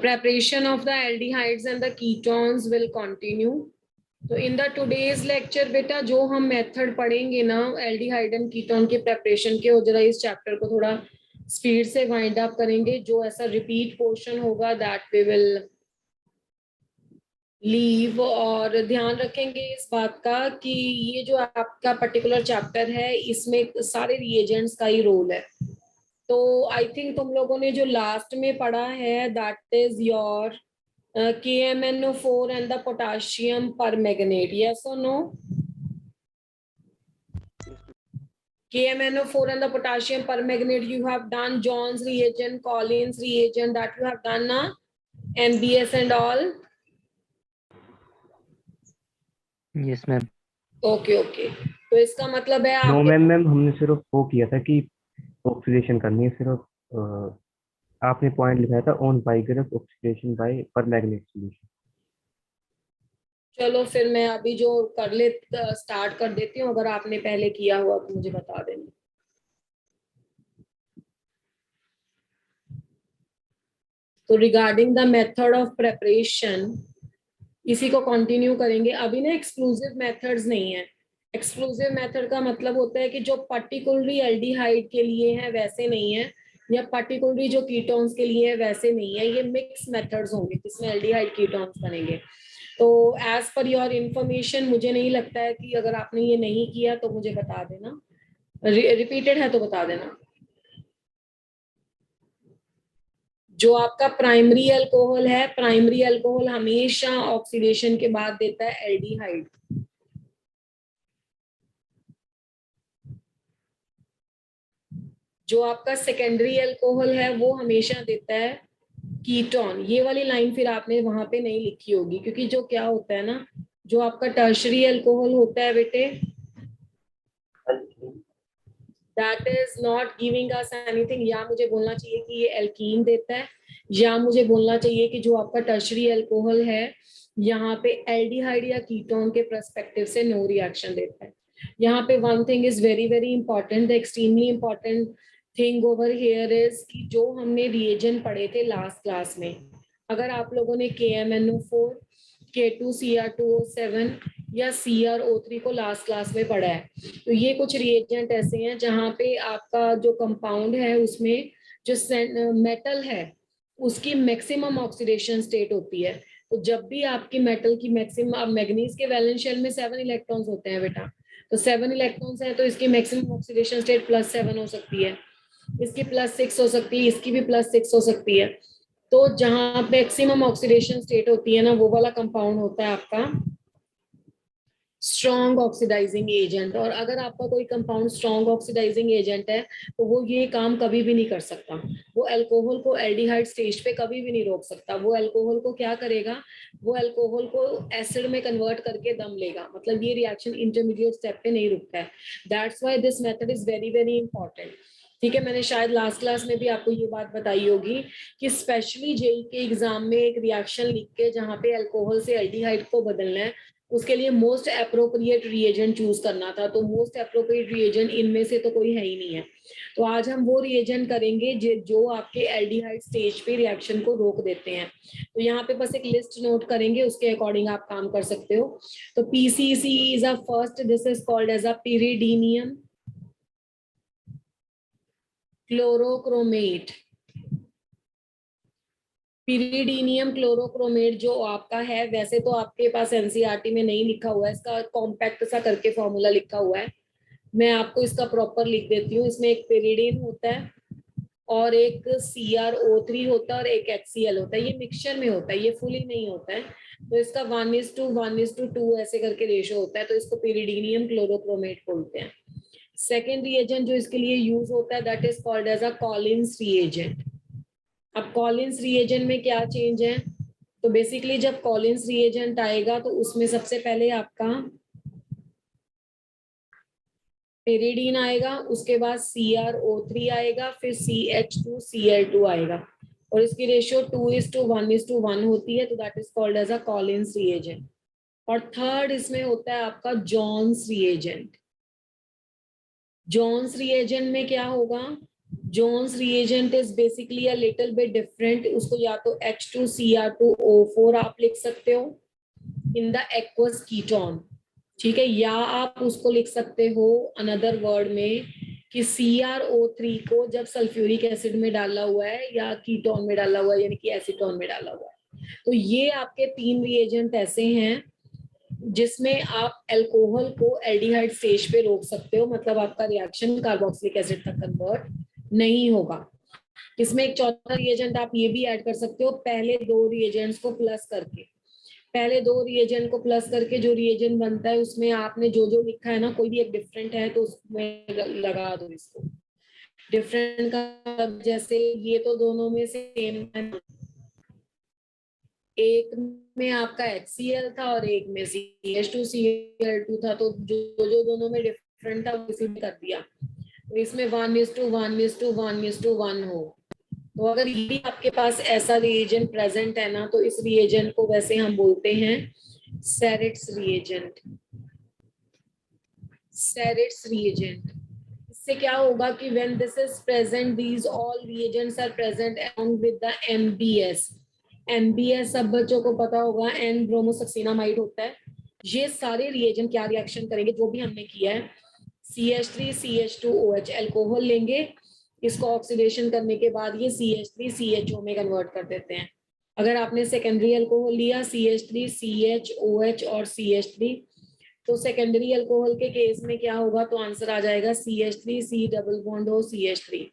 Preparation of the aldehydes and the ketones will continue. तो in the today's lecture बेटा जो हम method पढ़ेंगे ना एल्डिहाइड एंड कीटोन के प्रेपरेशन के, और जरा इस चैप्टर को थोड़ा स्पीड से वाइंड अप करेंगे. जो ऐसा रिपीट पोर्शन होगा दैट वी विल लीव. और ध्यान रखेंगे इस बात का कि ये जो आपका पर्टिकुलर चैप्टर है इसमें सारे रिएजेंट्स का ही रोल है. तो आई थिंक तुम लोगों ने जो लास्ट में पढ़ा है that is your KMnO4 and the potassium permanganate. Yes or no? KMnO4 and the potassium permanganate you have done. John's reagent, Collins reagent that you have done na? NBS and all. Yes ma'am. Okay okay. तो इसका मतलब है no आपके ma'am हमने सिर्फ वो किया था कि ऑक्सीडेशन करनी है सिर्फ. आपने पॉइंट लिखाया था on Baeyer's oxidation by permanganate solution. चलो फिर मैं अभी जो कर ले स्टार्ट कर देती हूँ. अगर आपने पहले किया हुआ तो मुझे बता देना. तो regarding the method of preparation इसी को कंटिन्यू करेंगे. अभी ना एक्सक्लूसिव मेथड्स नहीं है. एक्सक्लूसिव मेथड का मतलब होता है कि जो पर्टिकुलरली एल्डिहाइड के लिए है वैसे नहीं है, या पर्टिकुलरली जो कीटोन्स के लिए है वैसे नहीं है. ये मिक्स मेथड्स होंगे जिसमें एल्डिहाइड कीटोन्स बनेंगे. तो एज पर योर इंफॉर्मेशन मुझे नहीं लगता है कि अगर आपने ये नहीं किया तो मुझे बता देना. रिपीटेड है तो बता देना. जो आपका प्राइमरी अल्कोहल है, प्राइमरी अल्कोहल हमेशा ऑक्सीडेशन के बाद देता है एल्डिहाइड. जो आपका सेकेंडरी अल्कोहल है वो हमेशा देता है कीटोन. ये वाली लाइन फिर आपने वहां पे नहीं लिखी होगी, क्योंकि जो क्या होता है ना, जो आपका टर्शरी अल्कोहल होता है बेटे, that is not giving us anything. या मुझे बोलना चाहिए कि ये एल्कीन देता है, या मुझे बोलना चाहिए कि जो आपका टर्शरी अल्कोहल है यहाँ पे एल्डिहाइड या कीटोन के पर्सपेक्टिव से नो रिएक्शन देता है. यहाँ पे one thing is very very important, the extremely important thing over here is कि जो हमने रिएजेंट पढ़े थे लास्ट क्लास में, अगर आप लोगों ने KMnO4, K2Cr2O7 या CrO3 को लास्ट क्लास में पढ़ा है, तो ये कुछ रिएजेंट ऐसे हैं जहाँ पे आपका जो कंपाउंड है उसमें जो मेटल है उसकी मैक्सिमम ऑक्सीडेशन स्टेट होती है. तो जब भी आपकी मेटल की मैक्सिमम, मैग्नीज के वैलेंस शेल में 7 इलेक्ट्रॉन्स होते हैं बेटा, तो 7 इलेक्ट्रॉन्स हैं तो इसकी मैक्सिमम ऑक्सीडेशन स्टेट +7 हो सकती है, इसकी +6 हो सकती है, इसकी भी +6 हो सकती है. तो जहां मैक्सिमम ऑक्सीडेशन स्टेट होती है ना, वो वाला कंपाउंड होता है आपका स्ट्रॉन्ग ऑक्सीडाइजिंग एजेंट. और अगर आपका कोई कंपाउंड स्ट्रॉन्ग ऑक्सीडाइजिंग एजेंट है तो वो ये काम कभी भी नहीं कर सकता. वो अल्कोहल को एल्डिहाइड स्टेज पे कभी भी नहीं रोक सकता. वो अल्कोहल को क्या करेगा, वो अल्कोहल को एसिड में कन्वर्ट करके दम लेगा. मतलब ये रिएक्शन इंटरमीडिएट स्टेप पे नहीं रुकता है. That's why this method is very very important. ठीक है, मैंने शायद लास्ट क्लास में भी आपको ये बात बताई होगी कि स्पेशली जेई के एग्जाम में एक रिएक्शन लिख के जहाँ पे अल्कोहल से एल्डिहाइड को बदलना है, उसके लिए मोस्ट अप्रोप्रिएट रिएजेंट चूज करना था. तो मोस्ट अप्रोप्रिएट रिएजेंट इनमें से तो कोई है ही नहीं है. तो आज हम वो रिएजेंट करेंगे जो आपके एल्डिहाइड स्टेज पे रिएक्शन को रोक देते हैं. तो यहाँ पे बस एक लिस्ट नोट करेंगे, उसके अकॉर्डिंग आप काम कर सकते हो. तो PCC is a first, this is called as a pyridinium chlorochromate. pyridinium chlorochromate जो आपका है, वैसे तो आपके पास NCERT में नहीं लिखा हुआ है, इसका कॉम्पैक्ट सा करके फॉर्मूला लिखा हुआ है. मैं आपको इसका प्रॉपर लिख देती हूँ. इसमें एक पेरिडीन होता है और एक CrO3 होता है और एक HCl होता है. ये मिक्सचर में होता है, ये फुली नहीं होता है. तो इसका 1:1:2 ऐसे करके रेशो होता है. तो इसको pyridinium क्लोरोक्रोमेट बोलते हैं. सेकेंड रिएजेंट जो इसके लिए यूज होता है that is called as a Collins reagent. अब कॉलिन्स रिएजेंट में क्या चेंज है, तो बेसिकली जब कॉलिन्स रिएजेंट आएगा तो उसमें सबसे पहले आपका पेरिडीन आएगा, उसके बाद CrO3 आएगा, फिर CH2Cl2 आएगा, और इसकी रेशियो 2:1:1 होती है. तो that is called as a Collins reagent. और थर्ड इसमें होता है आपका जॉन्स रिएजेंट. जॉन्स रिएजेंट में क्या होगा, Jones reagent is basically a little bit different, उसको या तो H2Cr2O4 आप लिख सकते हो इन द एक्वस कीटोन, ठीक है, या आप उसको लिख सकते हो अनदर वर्ड में कि CrO3 को जब सल्फ्यूरिक एसिड में डाला हुआ है या कीटोन में डाला हुआ है यानी कि एसीटोन में डाला हुआ है। तो ये आपके 3 रिएजेंट ऐसे हैं जिसमें आप अल्कोहल को एल्डिहाइड स्टेज पे रोक सकते हो, मतलब आपका रिएक्शन कार्बोक्सिलिक एसिड तक कन्वर्ट नहीं होगा। इसमें एक चौथा रिएजेंट आप ये भी ऐड कर सकते हो, पहले 2 रिएजेंट्स को प्लस करके, पहले 2 रिएजेंट को प्लस करके जो रिएजेंट बनता है उसमें आपने जो जो लिखा है ना, कोई भी एक डिफरेंट है तो उसमें लगा दो इसको। डिफरेंट का जैसे ये तो दोनों में सेम है, एक में आपका HCl था और एक में CH2Cl2 था, तो जो जो दोनों में डिफरेंट था उसी में कर दिया। तो इसमें 1:1:1:1 हो। तो अगर ये भी आपके पास ऐसा रिएजेंट प्रेजेंट है ना, तो इस रिएजेंट को वैसे हम बोलते हैं सेरिट्स रिएजेंट। सेरिट्स रिएजेंट, इससे क्या होगा कि when this is present, these all reagents are present along with the MbS। MbS सब बच्चों को पता होगा N ब्रोमोसक्सिनामाइड होता है। ये सारे रिएजेंट क्या रिएक्शन करेंगे, जो भी हमने किया है, CH3CH2OH अल्कोहल लेंगे, इसको ऑक्सीडेशन करने के बाद ये CH3CHO में कन्वर्ट कर देते हैं। अगर आपने सेकेंडरी अल्कोहल लिया CH3CHOH और CH3, तो सेकेंडरी अल्कोहल के केस में क्या होगा, तो आंसर आ जाएगा CH3C डबल बॉन्ड हो CH3,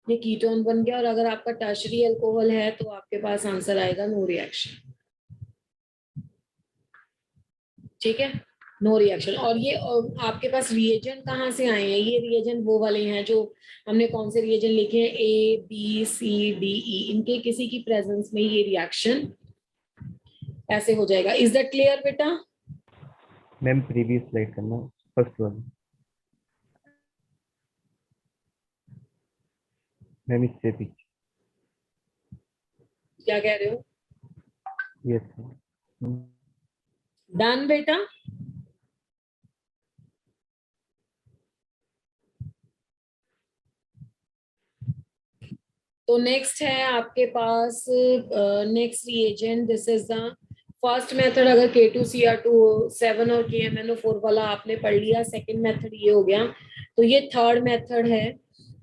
ये कीटोन बन गया। और अगर आपका टर्शरी अल्कोहल है तो आपके पास आंसर आएगा नो रिएक्शन, ठीक है, नो रिएक्शन। और ये आपके पास रिएजेंट कहाँ से आए हैं, ये रिएजेंट वो वाले हैं जो हमने कौन से रिएजेंट लिखे हैं, ABCDE, इनके किसी की प्रेजेंस में ये रिएक्शन ऐसे हो जाएगा। इज दैट क्लियर बेटा? मैम प्रीवियस स्लाइड करना, फर्स्ट वाला मैम, इससे पीछे। क्या कह रहे हो? यस डन बेटा? तो नेक्स्ट है आपके पास next reagent, this is the first method. अगर K2Cr2O7 और KMnO4 वाला आपने पढ़ लिया, सेकंड मेथड ये हो गया। तो ये थर्ड मेथड है,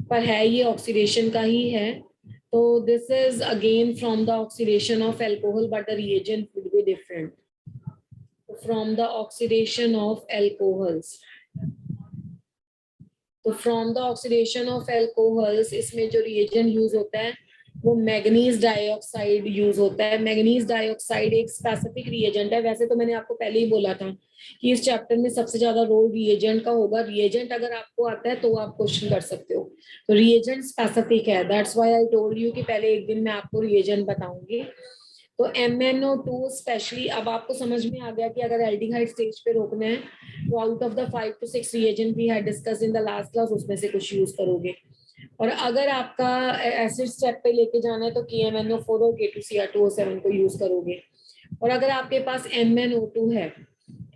पर है ये ऑक्सीडेशन का ही है। तो this is again from the oxidation of alcohol but the reagent would be different. From the oxidation of alcohols, तो from the oxidation of alcohols, इसमें जो रिएजेंट यूज होता है वो मैग्नीज डाइऑक्साइड यूज होता है। मैग्नीज डाइऑक्साइड एक specific reagent है। वैसे तो मैंने आपको पहले ही बोला था कि इस चैप्टर में सबसे ज्यादा रोल रिएजेंट का होगा। रिएजेंट अगर आपको आता है तो आप क्वेश्चन कर सकते हो, तो रिएजेंट स्पेसिफिक है, that's why I told you कि पहले एक दिन मैं आपको रिएजेंट बताऊंगी। तो MnO2 स्पेशली, अब आपको समझ में आ गया कि अगर एल्डिहाइड स्टेज पे रोकना है तो out of the 5 to 6 reagent we had discuss in the last class, उसमें से कुछ यूज करोगे। और अगर आपका एसिड स्टेप पे लेके जाना है तो KMnO4 और K2Cr2O7 को यूज करोगे। और अगर आपके पास MnO2 है,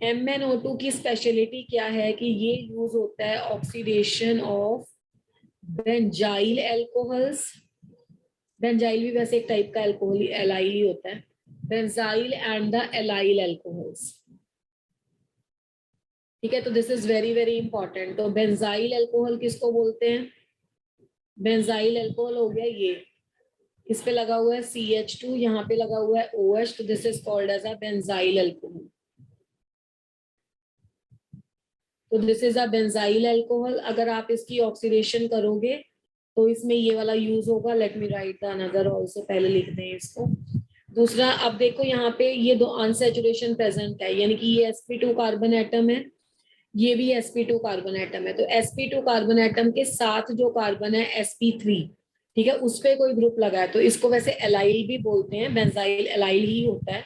MnO2 की स्पेशलिटी क्या है कि ये यूज होता है oxidation of benzyl alcohols. Benzyl भी वैसे एक टाइप का एल्कोहल, एलाइल ही होता है, benzyl and the allyl alcohols, ठीक है। तो this is very very important. तो बेंजाइल एल्कोहल किसको बोलते हैं, बेंजाइल एल्कोहल हो गया ये, इस पे लगा हुआ है CH2, यहाँ पे लगा हुआ है OH, तो this is called as a benzyl alcohol. तो this is a benzyl alcohol. अगर आप इसकी ऑक्सीडेशन करोगे तो इसमें ये वाला यूज होगा, let me right the another also, पहले लिख दें इसको। दूसरा, अब देखो यहाँ पे ये दो अनसैचुरेशन प्रेजेंट है, यानी कि ये sp2 कार्बन एटम है, ये भी sp2 कार्बन एटम है। तो sp2 कार्बन एटम के साथ जो कार्बन है sp3, ठीक है, उस पे कोई ग्रुप लगा है तो इसको वैसे एलाइल भी बोलते हैं, बेंजाइल एलाइल ही होता है,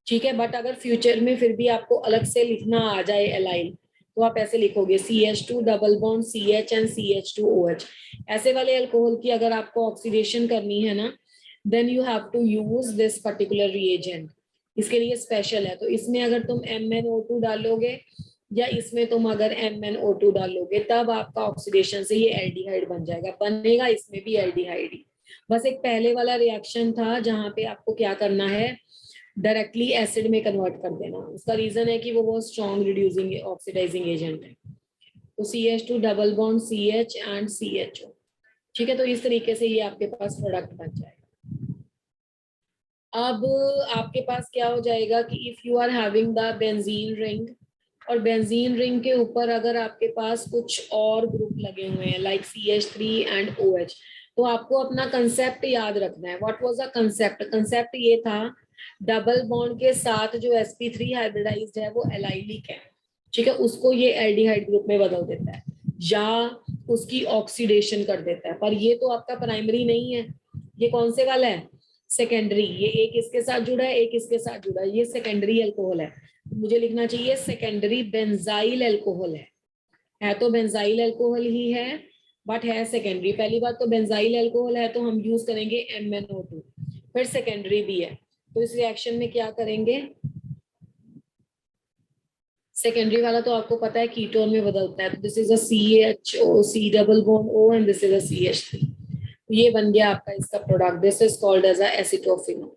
ठीक है। बट अगर फ्यूचर में फिर भी आपको अलग से लिखना आ जाए एलाइल, तो आप ऐसे लिखोगे CH2 double bond CH and CH2OH। ऐसे वाले अल्कोहल की अगर आपको ऑक्सीडेशन करनी है ना, then you have to use this particular reagent, इसके लिए स्पेशल है। तो इसमें अगर तुम MnO2 डालोगे या इसमें तुम अगर MnO2 डालोगे तब आपका ऑक्सीडेशन से ये एल्डिहाइड बन जाएगा, बनेगा इसमें भी एल्डिहाइड ही। बस एक पहले वाला रिएक्शन था जहां पे आपको क्या करना है, डायरेक्टली एसिड में कन्वर्ट कर देना। उसका रीजन है कि वो बहुत स्ट्रॉन्ग रिड्यूसिंग ऑक्सीडाइजिंग एजेंट है। तो CH2 double bond CH and CHO, ठीक है। तो इस तरीके से ये आपके पास प्रोडक्ट बन जाएगा। अब आपके पास क्या हो जाएगा कि if you are having the benzene ring, और बेंजीन रिंग के ऊपर अगर आपके पास कुछ और ग्रुप लगे हुए हैं लाइक CH3 एंड OH, तो आपको अपना कंसेप्ट याद रखना है। What was the concept? Concept ये था, डबल बॉन्ड के साथ जो sp3 हाइब्रिडाइज्ड है वो एलाइलिक है, ठीक है, उसको ये एल्डिहाइड ग्रुप में बदल देता है या उसकी ऑक्सीडेशन कर देता है। पर ये तो आपका प्राइमरी नहीं है, ये कौन से वाला है? सेकेंडरी। ये एक इसके साथ जुड़ा है, एक इसके साथ जुड़ा है, ये सेकेंडरी अल्कोहल है। मुझे लिखना चाहिए सेकेंडरी बेंजाइल अल्कोहल है तो बेंजाइल अल्कोहल ही है, बट है सेकेंडरी। पहली बात तो बेंजाइल अल्कोहल है तो हम यूज करेंगे MnO2, फिर सेकेंडरी भी है तो इस रिएक्शन में क्या करेंगे, सेकेंडरी वाला तो आपको पता है कीटोन में बदलता है। तो this is a CHO, C double bond O and this is a CH3। ये बन गया आपका इसका product, this is called as a acetophenone.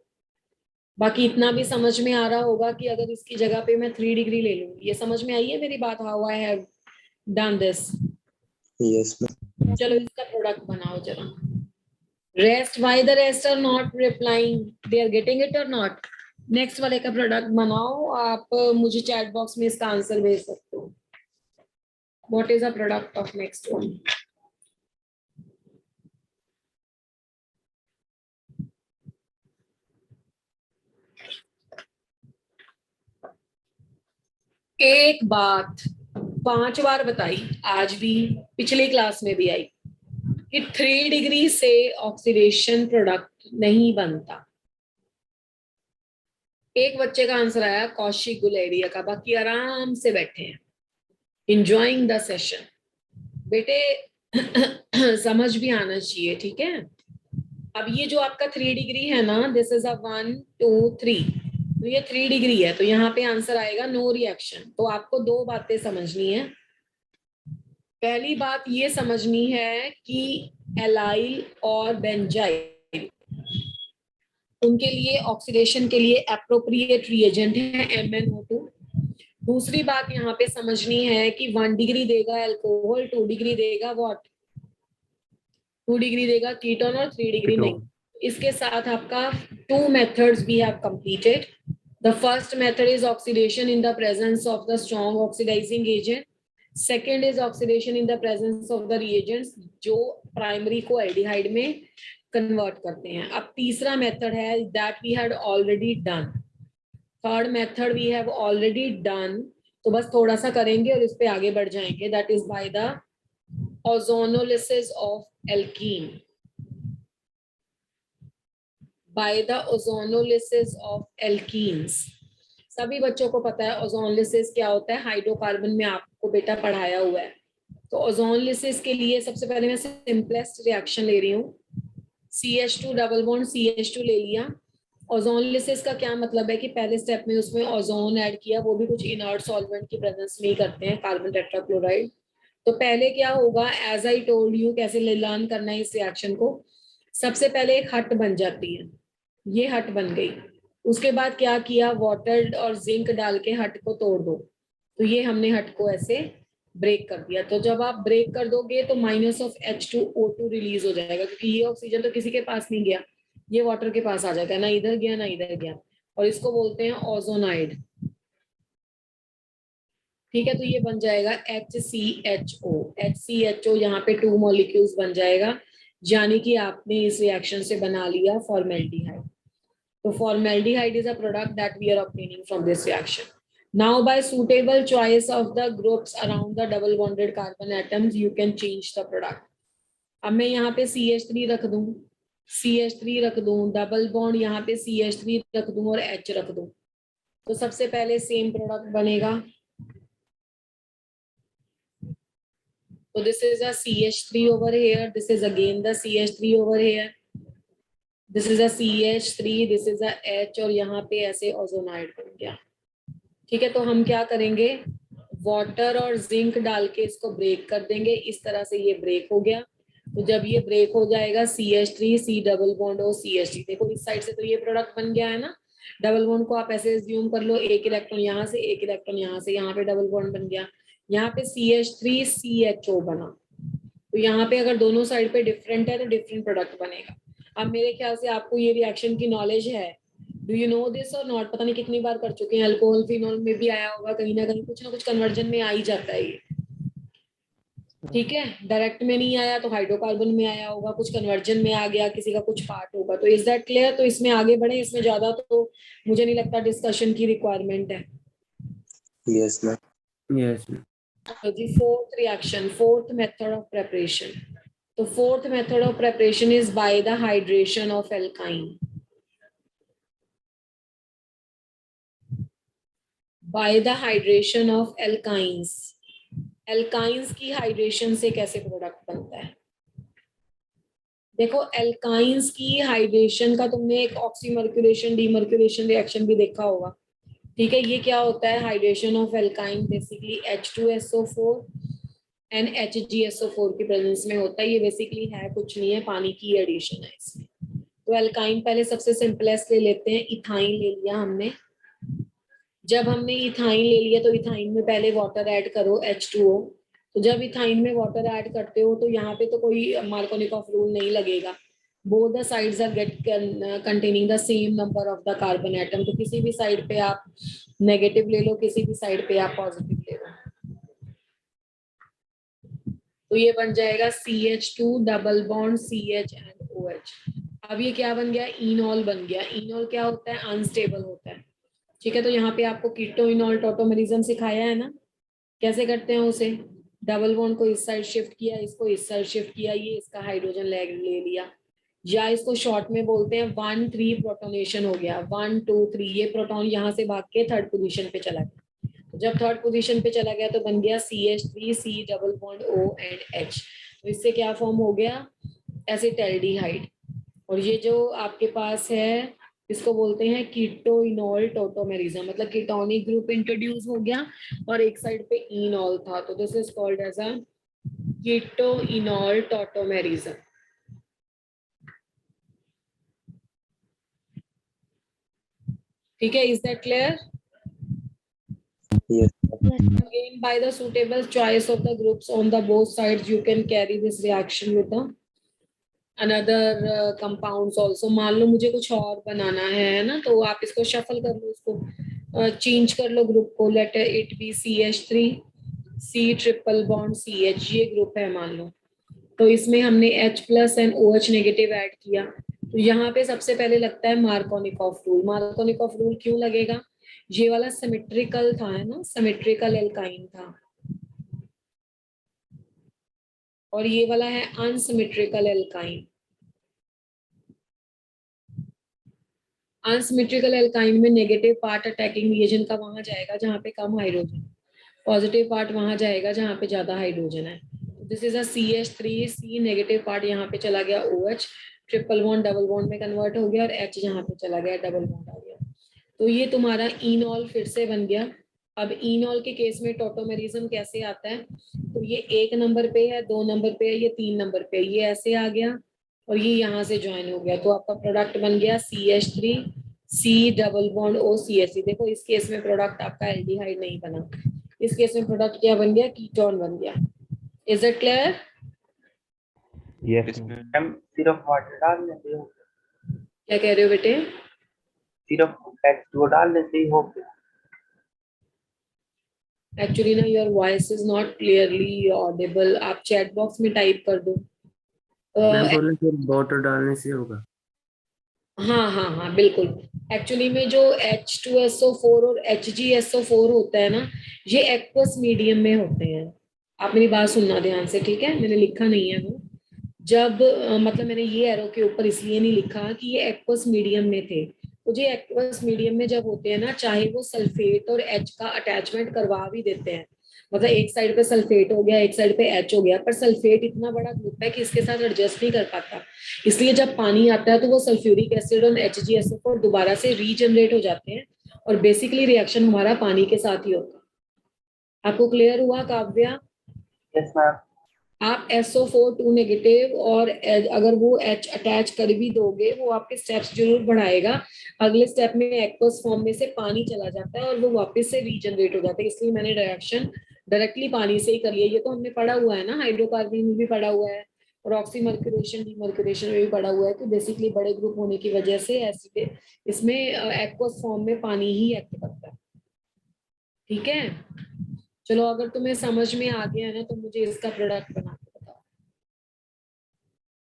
बाकी इतना भी समझ में आ रहा होगा कि अगर इसकी जगह पे मैं 3 डिग्री ले लूंगी, ये समझ में आई है मेरी बात, how I have done this. Yes, ma'am. चलो इसका प्रोडक्ट बनाओ जरा। Rest, why the rest are not replying, they are getting it और नॉट? नेक्स्ट वाले का प्रोडक्ट बनाओ आप, मुझे चैट बॉक्स में इसका आंसर भेज सकते हो। What is the product of next one? एक बात 5 बार बताई, आज भी, पिछली क्लास में भी आई, कि 3 डिग्री से ऑक्सीडेशन प्रोडक्ट नहीं बनता। एक बच्चे का आंसर आया कौशिक गुलेरिया का, बाकी आराम से बैठे हैं enjoying द सेशन। बेटे समझ भी आना चाहिए, ठीक है। अब ये जो आपका 3 डिग्री है ना, दिस इज अ 1 2 3, तो ये 3 डिग्री है, तो यहाँ पे आंसर आएगा नो रिएक्शन। तो आपको 2 बातें समझनी है। पहली बात ये समझनी है कि एलाइल और बेंजाइल, उनके लिए ऑक्सीडेशन के लिए एप्रोप्रिएट रिएजेंट है MnO2। दूसरी बात यहाँ पे समझनी है कि 1 डिग्री देगा अल्कोहल, 2 डिग्री देगा व्हाट? 2 डिग्री देगा कीटोन और 3 डिग्री नहीं। इसके साथ आपका 2 methods we have completed. The first method is oxidation in the presence of the strong oxidising agent. Second is oxidation in the presence of the reagents जो primary को aldehyde में convert करते हैं। अब तीसरा मेथड है that we had already done. Third method we have already done, तो बस थोड़ा सा करेंगे और इस पे आगे बढ़ जाएंगे। That is by the ozonolysis of alkene, by the ozonolysis of alkenes. सभी बच्चों को पता है ओजोनोलिसिस क्या होता है, हाइड्रोकार्बन में आपको बेटा पढ़ाया हुआ है। तो ओजोनोलिसिस के लिए सबसे पहले मैं सिंपलेस्ट रिएक्शन ले रही हूँ, CH2 डबल बॉन्ड CH2 ले लिया। ओजोनलिसिस का क्या मतलब है कि पहले स्टेप में उसमें ओजोन ऐड किया, वो भी कुछ इनर्ट सॉल्वेंट की प्रेजेंस में ही करते हैं, कार्बन टेट्राक्लोराइड। तो पहले क्या होगा, एज आई टोल्ड यू कैसे लर्न करना है इस रिएक्शन को। सबसे पहले एक हट बन जाती है, ये हट बन गई। उसके बाद क्या किया, वाटर और जिंक डाल के हट को तोड़ दो। तो ये हमने हट को ऐसे ब्रेक कर दिया। तो जब आप ब्रेक कर दोगे तो माइनस ऑफ H2O2 रिलीज हो जाएगा, क्योंकि ये ऑक्सीजन तो किसी के पास नहीं गया, ये वाटर के पास आ जाएगा, ना इधर गया ना इधर गया, और इसको बोलते हैं ओजोनाइड। ठीक है, तो ये बन जाएगा HCHO। HCHO यहाँ पे 2 मॉलिक्यूल्स बन जाएगा, यानी कि आपने इस रिएक्शन से बना लिया फॉर्मेल्डिहाइड। तो formaldehyde is a product that we are obtaining from this reaction. Now by suitable choice of the groups around the double bonded carbon atoms, you can change the product. अब मैं यहाँ पे CH3 रख दूं, CH3 रख दूं, double bond यहाँ पे CH3 रख दूं और H रख दूं, तो सबसे पहले सेम प्रोडक्ट बनेगा। तो this is a CH3 over here, this is again the CH3 over here, this is a CH3, this is a H, और यहाँ पे ऐसे ओजोनाइड बन गया। ठीक है, तो हम क्या करेंगे, वाटर और जिंक डाल के इसको ब्रेक कर देंगे, इस तरह से ये ब्रेक हो गया। तो जब ये ब्रेक हो जाएगा CH3 C double bond O CH3, देखो इस साइड से तो ये प्रोडक्ट बन गया है ना। डबल बॉन्ड को आप ऐसे ज्यूम कर लो, एक इलेक्ट्रॉन यहाँ से, एक इलेक्ट्रॉन यहाँ से, यहाँ पे डबल बॉन्ड बन गया। यहाँ पे CH3 CHO बना। तो यहाँ पे अगर दोनों साइड पे डिफरेंट है तो डिफरेंट प्रोडक्ट बनेगा। अब मेरे ख्याल से आपको ये रिएक्शन की नॉलेज है, डू यू नो दिस और नॉट, पता नहीं कितनी बार कर चुके हैं। अल्कोहल फिनॉल में भी आया होगा कहीं ना कहीं, कुछ ना कुछ कन्वर्जन में आ ही जाता है ये। ठीक है, डायरेक्ट में नहीं आया तो हाइड्रोकार्बन में आया होगा, कुछ कन्वर्जन में आ गया, किसी का कुछ पार्ट होगा। तो इज दैट क्लियर? तो इसमें आगे बढ़े, इसमें ज्यादा तो मुझे नहीं लगता डिस्कशन की रिक्वायरमेंट है। Yes, ma'am. Yes ma'am. So the fourth reaction, fourth method of preparation. The fourth method of preparation is by the hydration of alkyne. By the hydration of alkynes. Alkynes की hydration से कैसे product बनता है? देखो alkynes की hydration का तुमने एक ऑक्सीमर्क्यूलेशन डीमर्क्यूलेशन रिएक्शन भी देखा होगा। ठीक है, ये क्या होता है? Hydration of alkyne basically H2SO4 and HgSO4 की प्रेजेंस में होता है। ये बेसिकली है कुछ नहीं है, पानी की एडिशन है इसमें। तो एल्काइन पहले सबसे सिंपलेस्ट ले लेते हैं, इथाइन ले लिया हमने। जब हमने इथाइन ले लिया तो इथाइन में पहले वाटर ऐड करो H2O। तो जब इथाइन में वाटर ऐड करते हो तो यहाँ पे तो कोई मार्कोनिकॉफ रूल नहीं लगेगा। both the sides are containing the same number of the carbon atom। तो किसी भी साइड पे आप नेगेटिव ले लो, किसी भी साइड पे आप पॉजिटिव ले लो। तो ये बन जाएगा CH2 double bond CH and OH। अब ये क्या बन गया? इनॉल बन गया। इनॉल क्या होता है? अनस्टेबल होता है। ठीक है, तो यहाँ पे आपको कीटो इनॉल टोटोमेरिज्म सिखाया है ना, कैसे करते हैं उसे। डबल बॉन्ड को इस साइड शिफ्ट किया, इसको इस साइड शिफ्ट किया, ये इसका हाइड्रोजन ले लिया, या इसको शॉर्ट में बोलते हैं 1-3 प्रोटोनेशन हो गया। 1-2-3 ये प्रोटॉन यहाँ से भाग के थर्ड पोजीशन पे चला गया। तो जब थर्ड पोजीशन पे चला गया तो बन गया CH3 C double bond O and H। तो इससे क्या फॉर्म हो गया? एसिटाल्डिहाइड। और ये जो आपके पास है इसको बोलते हैं कीटोइनॉल टोटोमेरिज्म, मतलब कीटोनिक ग्रुप इंट्रोड्यूस हो गया और एक साइड पे इनॉल था। तो this is called as a keto enol tautomerism. ठीक है, is that clear? Yes. Again, by the suitable choice of the groups on the both sides, you can carry this reaction with the another compounds also। मान लो मुझे कुछ और बनाना है ना, तो आप इसको शफल कर लो, इसको चेंज कर लो ग्रुप को। Let it be CH3 C triple bond CH, ये ग्रुप है मान लो। तो इसमें हमने H+ and OH negative add किया। तो यहाँ पे सबसे पहले लगता है मार्कोनिकॉफ रूल। मार्कोनिकॉफ रूल क्यों लगेगा? ये वाला सिमेट्रिकल था, है ना, सिमेट्रिकल एल्काइन था, और ये वाला है अनसिमेट्रिकल एल्काइन। अनसिमेट्रिकल एल्काइन में नेगेटिव पार्ट अटैकिंग रिएजेंट का वहां जाएगा जहां पे कम हाइड्रोजन, पॉजिटिव पार्ट वहां जाएगा जहां पे ज्यादा हाइड्रोजन है। This is a CH3 C, negative part यहाँ पे चला गया OH, triple bond double bond में कन्वर्ट हो गया, और H यहाँ पे चला गया, डबल बॉन्ड आ गया। तो ये तुम्हारा इनॉल फिर से बन गया। अब इनॉल के केस में टोटोमेरिज्म कैसे आता है? तो ये 1 नंबर पे है, 2 नंबर पे है, ये 3 नंबर पे है, ये ऐसे आ गया और ये यहाँ से ज्वाइन हो गया। तो आपका प्रोडक्ट बन गया CH3 C double bond O CH3। देखो इस केस में प्रोडक्ट आपका एल्डिहाइड नहीं बना, इस केस में प्रोडक्ट क्या बन गया? कीटोन बन गया। Is it clear? Yes ma'am. सिर्फ वाटर डाल लेते हो, क्या कह रहे हो बेटे? सिर्फ H2O डाल लेते ही हो गया। एक्चुअली ना your voice is not clearly Audible, आप चैट बॉक्स में टाइप कर दो। मैं बोला फिर वाटर डालने से होगा। हाँ हाँ हाँ बिल्कुल। एक्चुअली में जो H2SO4 और HgSO4 होता है ना, ये एक्वस मीडियम में होते हैं। आप मेरी बात सुनना ध्यान से, ठीक है? मैंने लिखा नहीं है वो, जब मतलब मैंने ये एरो के ऊपर इसलिए नहीं लिखा कि ये एक्वस मीडियम में थे। तो ये एक्वस मीडियम में जब होते हैं ना, चाहे वो सल्फेट और H का अटैचमेंट करवा भी देते हैं, मतलब एक साइड पे सल्फेट हो गया, एक साइड पे H हो गया, पर सल्फेट इतना बड़ा ग्रुप है कि इसके साथ एडजस्ट नहीं कर पाता। इसलिए जब पानी आता है तो वो सल्फ्यूरिक एसिड और HgSO4 दोबारा से रीजनरेट हो जाते हैं, और बेसिकली रिएक्शन हमारा पानी के साथ ही होता है। आपको क्लियर हुआ काव्या? Yes, ma'am. आप SO4 2 नेगेटिव और अगर वो H अटैच कर भी दोगे वो आपके स्टेप्स जरूर बढ़ाएगा। अगले स्टेप में एक्वस फॉर्म में से पानी चला जाता है और वो वापस से रीजनरेट हो जाता है, इसलिए मैंने रिएक्शन डायरेक्टली पानी से ही कर लिया। ये तो हमने पढ़ा हुआ है ना, हाइड्रोकार्बन में भी पढ़ा हुआ है और ऑक्सीमर्क्यूरेशन डीमर्क्यूरेशन में भी पढ़ा हुआ है कि बेसिकली बड़े ग्रुप होने की वजह से एसिड इसमें एक्वस फॉर्म में पानी ही एक्ट करता है। ठीक है, चलो अगर तुम्हें समझ में आ गया है ना तो मुझे इसका प्रोडक्ट बना के बताओ।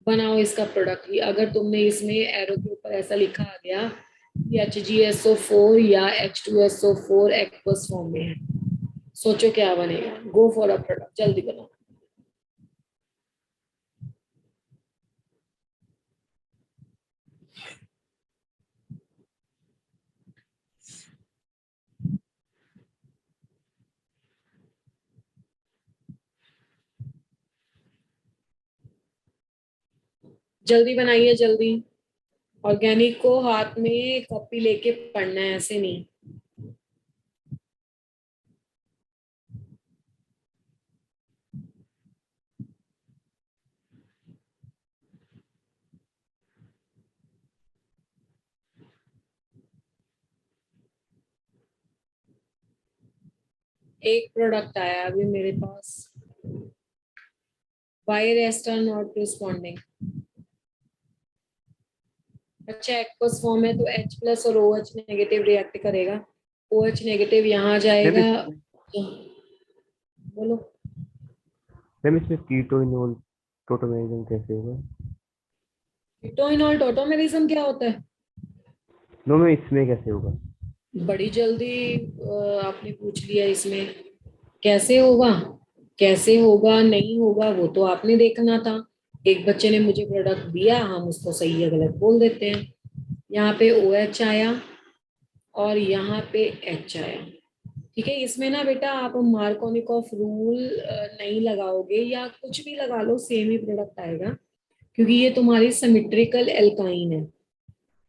बनाओ इसका प्रोडक्ट ही। अगर तुमने इसमें एरो के ऊपर ऐसा लिखा आ गया कि HgSO4 या H2SO4 एक्वस फॉर्म में है, सोचो क्या बनेगा। गो फॉर अ प्रोडक्ट, जल्दी बनाओ। जल्दी बनाइए जल्दी। ऑर्गेनिक को हाथ में कॉपी लेके पढ़ना है, ऐसे नहीं। एक प्रोडक्ट आया अभी मेरे पास, why rest are not responding. अच्छा एक्वस फॉर्म है तो H प्लस और OH नेगेटिव रिएक्ट करेगा। OH नेगेटिव यहाँ जाएगा। बोलो। मैम इसमें कीटोइनोल टोटोमेरिज्म कैसे होगा? कीटोइनॉल टोटोमेरिज्म क्या होता है? नो मैम इसमें कैसे होगा? बड़ी जल्दी आपने पूछ लिया। इसमें कैसे होगा, कैसे होगा नहीं होगा वो तो आपने देखना था। एक बच्चे ने मुझे प्रोडक्ट दिया, हम उसको सही या गलत बोल देते हैं। यहाँ पे OH आया और यहाँ पे H आया। ठीक है, इसमें ना बेटा आप मार्कोनिकॉफ रूल नहीं लगाओगे या कुछ भी लगा लो, सेम ही प्रोडक्ट आएगा क्योंकि ये तुम्हारी सिमेट्रिकल एल्काइन है।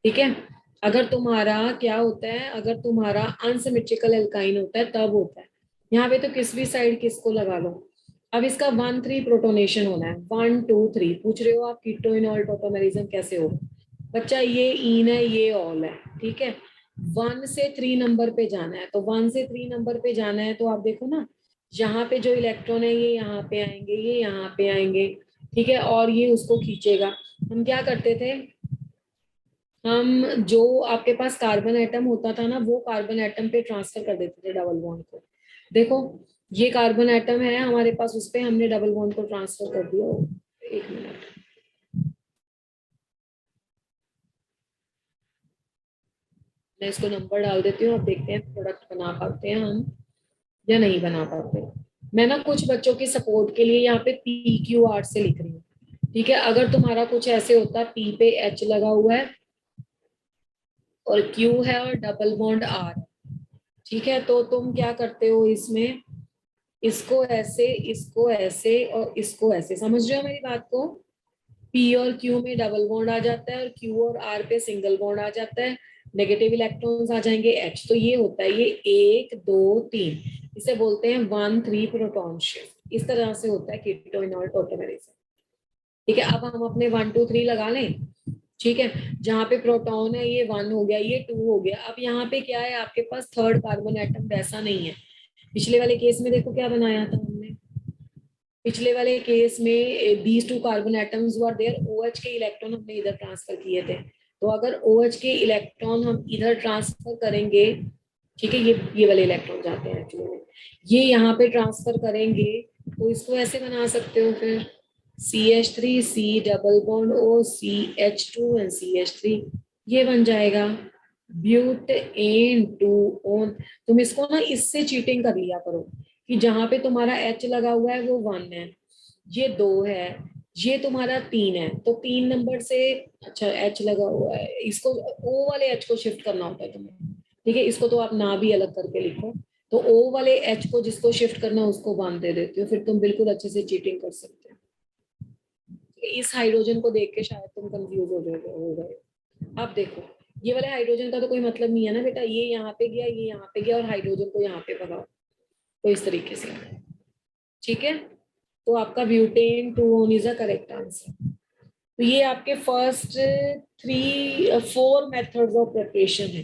ठीक है, अगर तुम्हारा क्या होता है, अगर तुम्हारा अनसिमेट्रिकल एल्काइन होता है तब होता है। यहाँ पे तो किस भी साइड किसको लगा लो। अब इसका 1-3 प्रोटोनेशन होना है, 1-2-3 पूछ रहे हो आप कीटोइनॉल टोटोमेरिज्म कैसे होगा। बच्चा ये इन है ये ऑल है, ठीक है। 1 से 3 नंबर पे जाना है, तो 1 से 3 नंबर पे जाना है तो आप देखो ना, यहाँ पे जो इलेक्ट्रॉन है ये यहाँ पे आएंगे, ये यहाँ पे आएंगे, ठीक है, और ये उसको खींचेगा। हम क्या करते थे, हम जो आपके पास कार्बन एटम होता था ना वो कार्बन एटम पे ट्रांसफर कर देते थे डबल बॉन्ड को। देखो ये कार्बन एटम है हमारे पास, उस पे हमने डबल बॉन्ड को ट्रांसफर कर दिया। एक मिनट, मैं इसको नंबर डाल देती हूँ, अब देखते हैं प्रोडक्ट बना पाते हैं हम या नहीं बना पाते। मैं ना कुछ बच्चों की सपोर्ट के लिए यहाँ पे PQR से लिख रही हूँ। ठीक है, अगर तुम्हारा कुछ ऐसे होता है P पे H लगा हुआ है और Q है और डबल बॉन्ड R है, ठीक है, तो तुम क्या करते हो इसमें, इसको ऐसे और इसको ऐसे, समझ रहे हो मेरी बात को। P और Q में डबल बॉन्ड आ जाता है और Q और R पे सिंगल बॉन्ड आ जाता है, नेगेटिव इलेक्ट्रॉन्स आ जाएंगे H। तो ये होता है ये 1 2 3, इसे बोलते हैं 1-3 प्रोटॉन शिफ्ट। इस तरह से होता है कीटोइनॉल टोटोमेरिज्म। ठीक है, अब हम अपने 1-2-3 लगा लें। ठीक है, जहाँ पे प्रोटॉन है ये 1 हो गया, ये 2 हो गया। अब यहाँ पे क्या है, आपके पास थर्ड कार्बन एटम वैसा नहीं है। पिछले वाले केस में देखो क्या बनाया था हमने, पिछले वाले केस में these two carbon atoms were there, OH के इलेक्ट्रॉन हमने इधर ट्रांसफर किए थे। तो अगर OH के इलेक्ट्रॉन हम इधर ट्रांसफर करेंगे, ठीक है, ये वाले इलेक्ट्रॉन जाते हैं एक्चुअली में, ये यहाँ पे ट्रांसफर करेंगे तो इसको ऐसे बना सकते हो फिर CH3 C double bond O CH2 and CH3, ये बन जाएगा ब्यूटेन 2 ऑन। तुम इसको ना इससे चीटिंग कर लिया करो कि जहां पे तुम्हारा H लगा हुआ है वो 1 है, ये 2 है, ये तुम्हारा 3 है, तो 3 नंबर से, अच्छा H लगा हुआ है, इसको O वाले H को शिफ्ट करना होता है तुम्हें। ठीक है, इसको तो आप ना भी अलग करके लिखो, तो O वाले H को जिसको शिफ्ट करना उसको 1 दे देती हो, फिर तुम बिल्कुल अच्छे से चीटिंग कर सकते हो। इस हाइड्रोजन को देख के शायद तुम कंफ्यूज हो गए। अब देखो ये वाले हाइड्रोजन का तो कोई मतलब नहीं है ना बेटा, ये यहाँ पे गया, ये यहाँ पे गया और हाइड्रोजन को यहाँ पे भगाओ। तो इस तरीके से, ठीक है। तो आपका butane 2 is a correct answer. तो ये आपके फर्स्ट 4 मेथड्स ऑफ प्रिपरेशन है।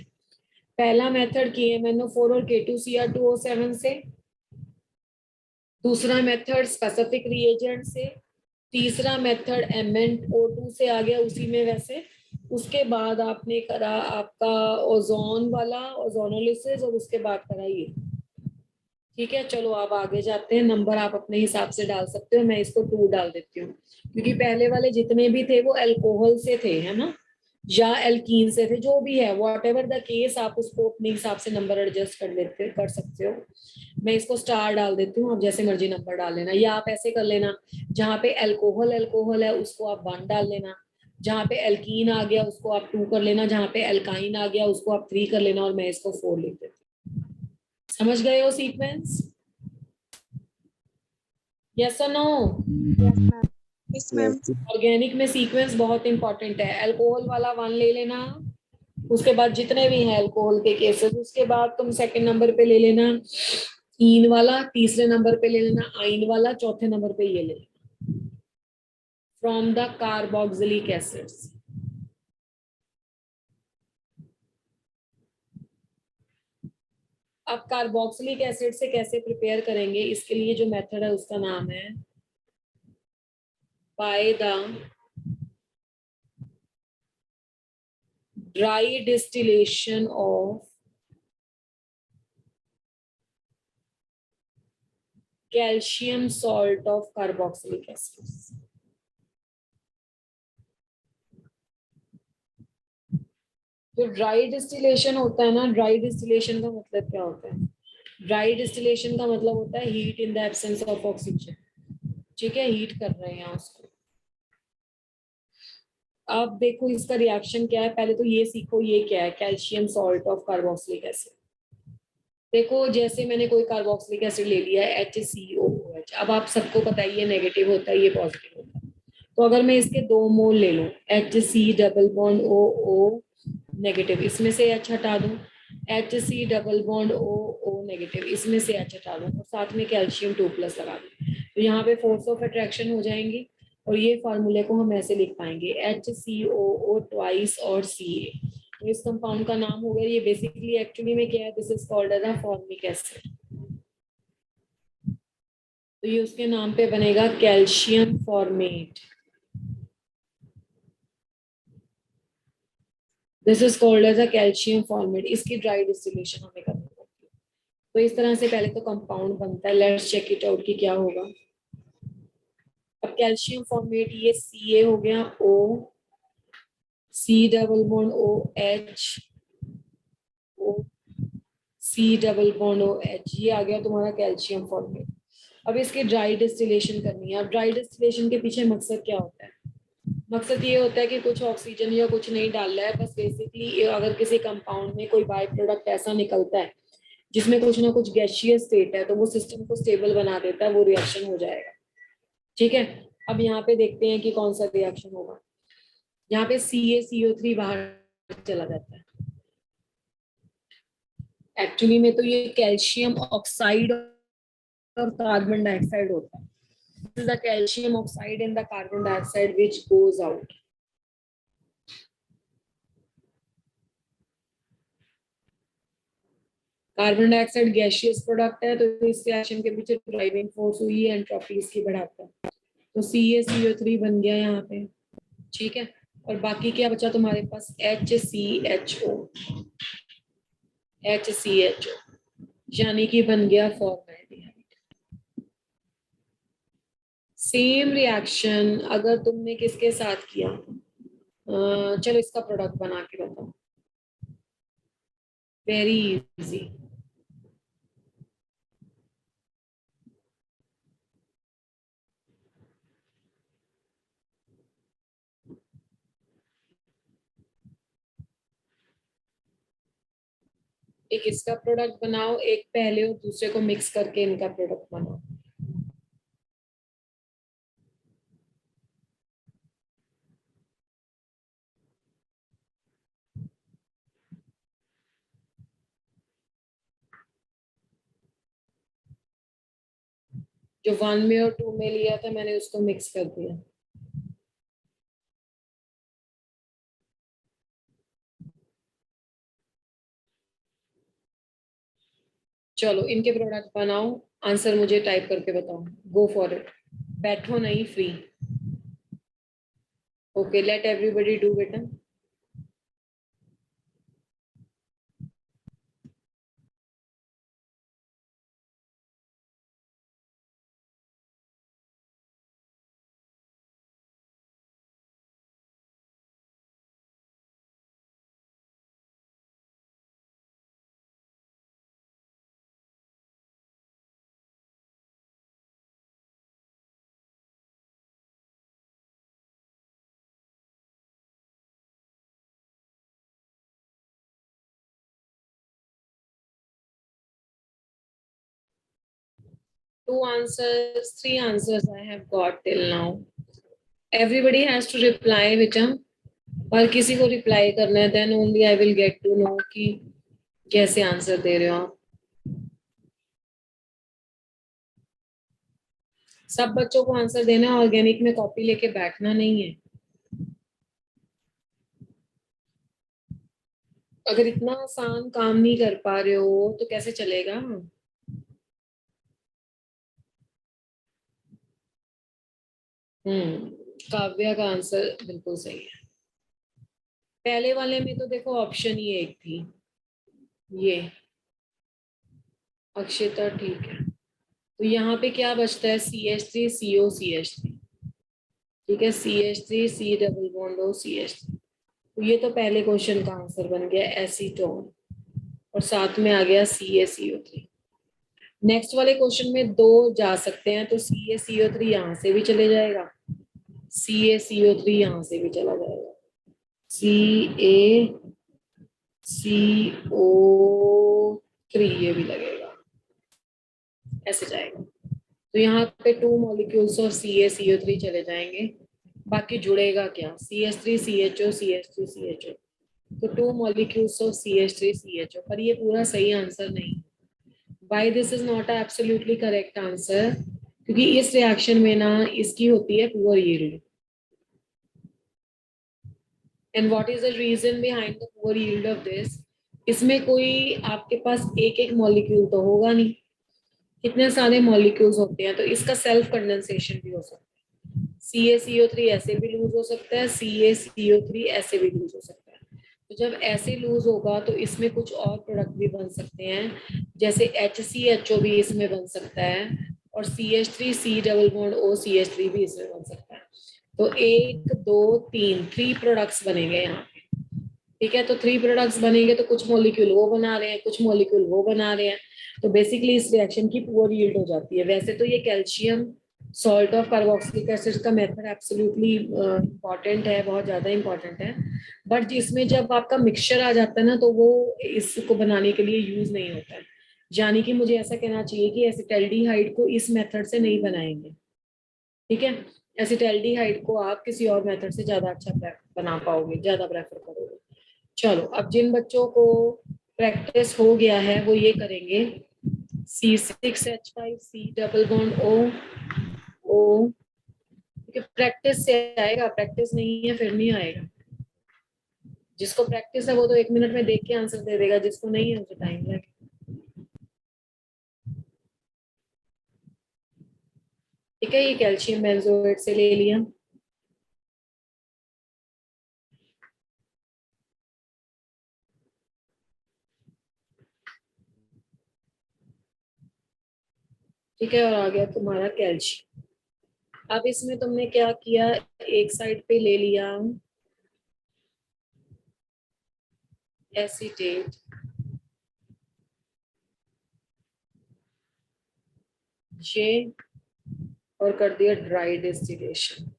पहला मेथड KMnO4 और K2Cr2O7 से, दूसरा मेथड स्पेसिफिक रिएजेंट से, तीसरा मेथड MnO2 से आ गया उसी में वैसे। उसके बाद आपने करा आपका ओजोन वाला ओजोनोलिसिस और उसके बाद करा ये, ठीक है। चलो आप आगे जाते हैं, नंबर आप अपने हिसाब से डाल सकते हो, मैं इसको 2 डाल देती हूँ क्योंकि पहले वाले जितने भी थे वो अल्कोहल से थे, है ना, या एल्कीन से थे, जो भी है, वॉट एवर द केस, आप उसको अपने हिसाब से नंबर एडजस्ट कर सकते हो। मैं इसको स्टार डाल देती हूँ, आप जैसे मर्जी नंबर डाल लेना, या आप ऐसे कर लेना, जहाँ पे अल्कोहल अल्कोहल है उसको आप 1 डाल लेना, जहाँ पे एल्कीन आ गया उसको आप 2 कर लेना, जहाँ पे एल्काइन आ गया उसको आप 3 कर लेना, और मैं इसको 4 लिख देती हूँ। समझ गए हो सीक्वेंस? यस और no? Yes, ma'am. Yes, ma'am. Yes. Organic में सीक्वेंस बहुत इंपॉर्टेंट है। अल्कोहल वाला 1 ले लेना, उसके बाद जितने भी हैं अल्कोहल के केसेस, उसके बाद तुम सेकंड नंबर पे ले लेना ईन वाला, तीसरे नंबर पे ले लेना आइन वाला, चौथे नंबर पे ये ले लेना फ्रॉम द कार्बोक्सिलिक एसिड्स। अब कार्बोक्सिलिक एसिड से कैसे प्रिपेयर करेंगे, इसके लिए जो मेथड है उसका नाम है by the dry distillation of calcium salt of carboxylic acids. जो ड्राई डिस्टिलेशन होता है ना, ड्राई डिस्टिलेशन का मतलब क्या होता है? ड्राई डिस्टिलेशन का मतलब होता है heat in the absence of oxygen, ठीक है, हीट कर रहे हैं उसको। अब देखो इसका रिएक्शन क्या है, पहले तो ये सीखो ये क्या है, calcium salt of carboxylic acid. देखो जैसे मैंने कोई कार्बोक्सिलिक एसिड ले लिया है HCOOH, अब आप सबको पता है ये नेगेटिव होता है ये पॉजिटिव होता है, तो अगर मैं इसके 2 मोल ले लूं HC+OO नेगेटिव, इसमें से H हटा दूं, HC+OO नेगेटिव, इसमें से H हटा दूं, और साथ में कैल्शियम 2+ लगा दूं, तो यहाँ पे फोर्स ऑफ अट्रैक्शन हो जाएंगी, और ये फार्मूले को हम ऐसे लिख पाएंगे HCOO ट्वाइस और Ca। तो इस कंपाउंड का नाम हो गया, ये बेसिकली एक्चुअली में क्या है, this is called as a formic acid. तो ये उसके नाम पे बनेगा calcium formate. This is called as a calcium formate. इसकी ड्राई डिस्टिलेशन हमें करनी पड़ती है। तो इस तरह से पहले तो कंपाउंड बनता है, लेट्स चेक इट आउट कि क्या होगा। अब कैल्शियम फॉर्मेट ये Ca हो गया, O C+OH O C+OH, ये आ गया तुम्हारा कैल्शियम फॉर्मेट। अब इसकी ड्राई डिस्टिलेशन करनी है। अब ड्राई डिस्टिलेशन के पीछे मकसद क्या होता है? मकसद ये होता है कि कुछ ऑक्सीजन या कुछ नहीं डाल रहा है, बस बेसिकली अगर किसी कंपाउंड में कोई बाय प्रोडक्ट ऐसा निकलता है जिसमें कुछ ना कुछ गैसियस स्टेट है, तो वो सिस्टम को स्टेबल बना देता है, वो रिएक्शन हो जाएगा, ठीक है। अब यहाँ पे देखते हैं कि कौन सा रिएक्शन होगा। यहाँ पे CaCO3 बाहर चला जाता है। एक्चुअली में तो ये कैल्शियम ऑक्साइड और कार्बन डाइऑक्साइड होता है। This is the calcium oxide and the carbon dioxide which goes out. Carbon dioxide gaseous product है, तो इस रिएक्शन के पीछे ड्राइविंग फोर्स हुई है, एंट्रोपी इसकी बढ़ाता है, तो CaCO3 बन गया यहाँ पे, ठीक है। और बाकी क्या बचा तुम्हारे पास? HCHO, यानी कि बन गया फॉर्मेल्डिहाइड। सेम रिएक्शन अगर तुमने किसके साथ किया, चलो इसका प्रोडक्ट बना के बताओ, वेरी इजी। एक इसका प्रोडक्ट बनाओ, एक पहले और दूसरे को मिक्स करके इनका प्रोडक्ट बनाओ। जो 1 में और 2 में लिया था मैंने उसको मिक्स कर दिया। चलो इनके प्रोडक्ट बनाओ, आंसर मुझे टाइप करके बताओ। गो फॉर इट, बैठो नहीं, free. Okay, let everybody do बेटा। Two answers, three answers I have got till now. Everybody has to reply बेटा, और किसी को रिप्लाई करना है, then only I will get to know कि कैसे आंसर दे रहे हो आप। सब बच्चों को आंसर देना है, ऑर्गेनिक में कॉपी लेके बैठना नहीं है। अगर इतना आसान काम नहीं कर पा रहे हो तो कैसे चलेगा। काव्या का आंसर बिल्कुल सही है। पहले वाले में तो देखो ऑप्शन ही एक थी, ये अक्षिता ठीक है। तो यहाँ पे क्या बचता है, CH3CO CH3, ठीक है, CH3 C double bond O CH3। तो ये तो पहले क्वेश्चन का आंसर बन गया एसीटोन, और साथ में आ गया CaCO3। नेक्स्ट वाले क्वेश्चन में दो जा सकते हैं, तो CaCO3 यहाँ से भी चले जाएगा, CaCO3 यहाँ से भी चला जाएगा, CaCO3 ये भी लगेगा, ऐसे जाएगा। तो यहाँ पे 2 मॉलिक्यूल्स और CaCO3 चले जाएंगे, बाकी जुड़ेगा क्या, CH3CHO CH3CHO। तो 2 मॉलिक्यूल्स ऑफ CH3CHO, पर ये पूरा सही आंसर नहीं। Why this is not a absolutely correct answer? क्योंकि इस रिएक्शन में ना इसकी होती है poor yield. And what is the reason behind the poor yield of this? इसमें कोई आपके पास एक एक मॉलिक्यूल तो होगा नहीं, कितने सारे मॉलिक्यूल्स होते हैं, तो इसका सेल्फ कंडेंसेशन भी हो सकता है। CaCO3 ऐसे भी लूज हो सकता है, CaCO3 ऐसे भी लूज हो सकता है। तो जब ऐसे लूज होगा तो इसमें कुछ और प्रोडक्ट भी बन सकते हैं, जैसे HCHO भी इसमें बन सकता है, और CH3 C double bond O CH3 भी इसमें बन सकता है। तो 1 2 3 3 प्रोडक्ट्स बनेंगे यहाँ पे, ठीक है। तो 3 प्रोडक्ट्स बनेंगे, तो कुछ मॉलिक्यूल वो बना रहे हैं, कुछ मॉलिक्यूल वो बना रहे हैं, तो बेसिकली इस रिएक्शन की पुअर यील्ड हो जाती है। वैसे तो ये calcium salt of carboxylic acid का मेथड एब्सोल्युटली इम्पॉर्टेंट है, बहुत ज्यादा इम्पॉर्टेंट है, बट जिसमें जब आपका मिक्सचर आ जाता है ना, तो वो इसको बनाने के लिए यूज नहीं होता है। यानी कि मुझे ऐसा कहना चाहिए कि एसिटाल्डिहाइड को इस मेथड से नहीं बनाएंगे, ठीक है। एसिटाल्डिहाइड को आप किसी और मेथड से ज्यादा अच्छा बना पाओगे, ज्यादा प्रेफर करोगे। चलो, अब जिन बच्चों को प्रैक्टिस हो गया है वो ये करेंगे, C6H5 C double bond O, practice से आएगा, प्रैक्टिस नहीं है फिर नहीं आएगा। जिसको प्रैक्टिस है वो तो 1 मिनट में देख के आंसर दे देगा, जिसको नहीं है उसे टाइम लगेगा। ठीक है, ये कैल्शियम बेंजोएट से ले लिया। ठीक है, और आ गया तुम्हारा कैल्शियम। अब इसमें तुमने क्या किया, एक साइड पे ले लिया एसीटेट, ये, और कर दिया ड्राई डिस्टिलेशन।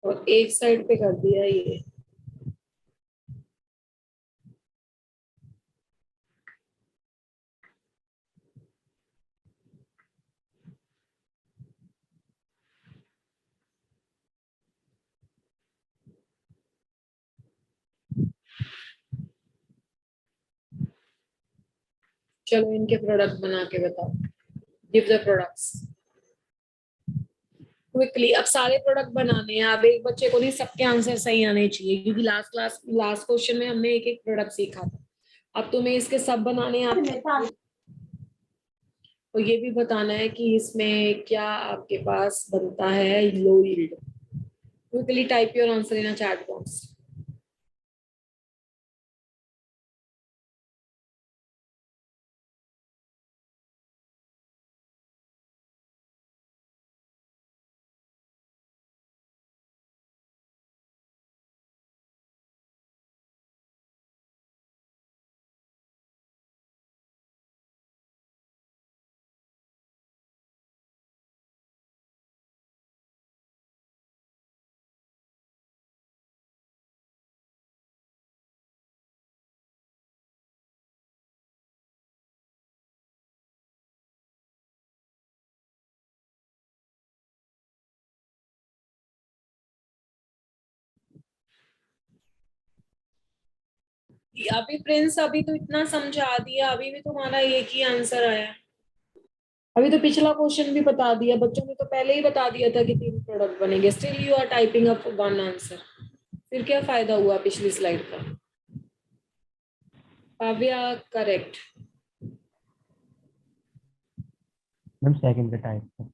और एक साइड पे कर दिया ये चलो इनके प्रोडक्ट बना के बताओ, गिव द प्रोडक्ट्स क्विकली। अब सारे प्रोडक्ट बनाने हैं, अब एक बच्चे को नहीं, सबके आंसर सही आने चाहिए, क्योंकि लास्ट क्वेश्चन में हमने एक एक प्रोडक्ट सीखा था। अब तुम्हें इसके सब बनाने हैं आपको, तो ये भी बताना है कि इसमें क्या आपके पास बनता है low yield. Quickly type your answer in a chat box. अभी प्रिंस, अभी तो इतना समझा दिया, अभी भी तुम्हारा एक ही आंसर आया। अभी तो पिछला क्वेश्चन भी बता दिया, बच्चों ने तो पहले ही बता दिया था कि 3 प्रोडक्ट बनेंगे, still you are typing up 1 answer. फिर क्या फायदा हुआ पिछली स्लाइड का? काव्या करेक्ट। मैम सेकंड का टाइप।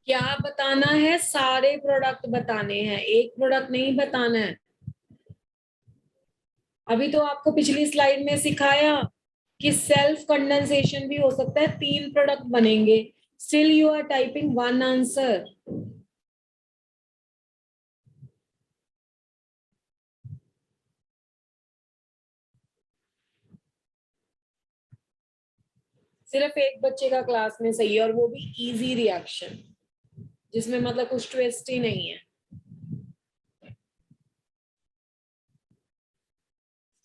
क्या बताना है? सारे प्रोडक्ट बताने हैं, एक प्रोडक्ट नहीं बताना है। अभी तो आपको पिछली स्लाइड में सिखाया कि सेल्फ कंडेंसेशन भी हो सकता है, 3 प्रोडक्ट बनेंगे, still you are typing 1 answer. सिर्फ एक बच्चे का क्लास में सही है, और वो भी इजी रिएक्शन, जिसमें मतलब कुछ ट्विस्ट ही नहीं है।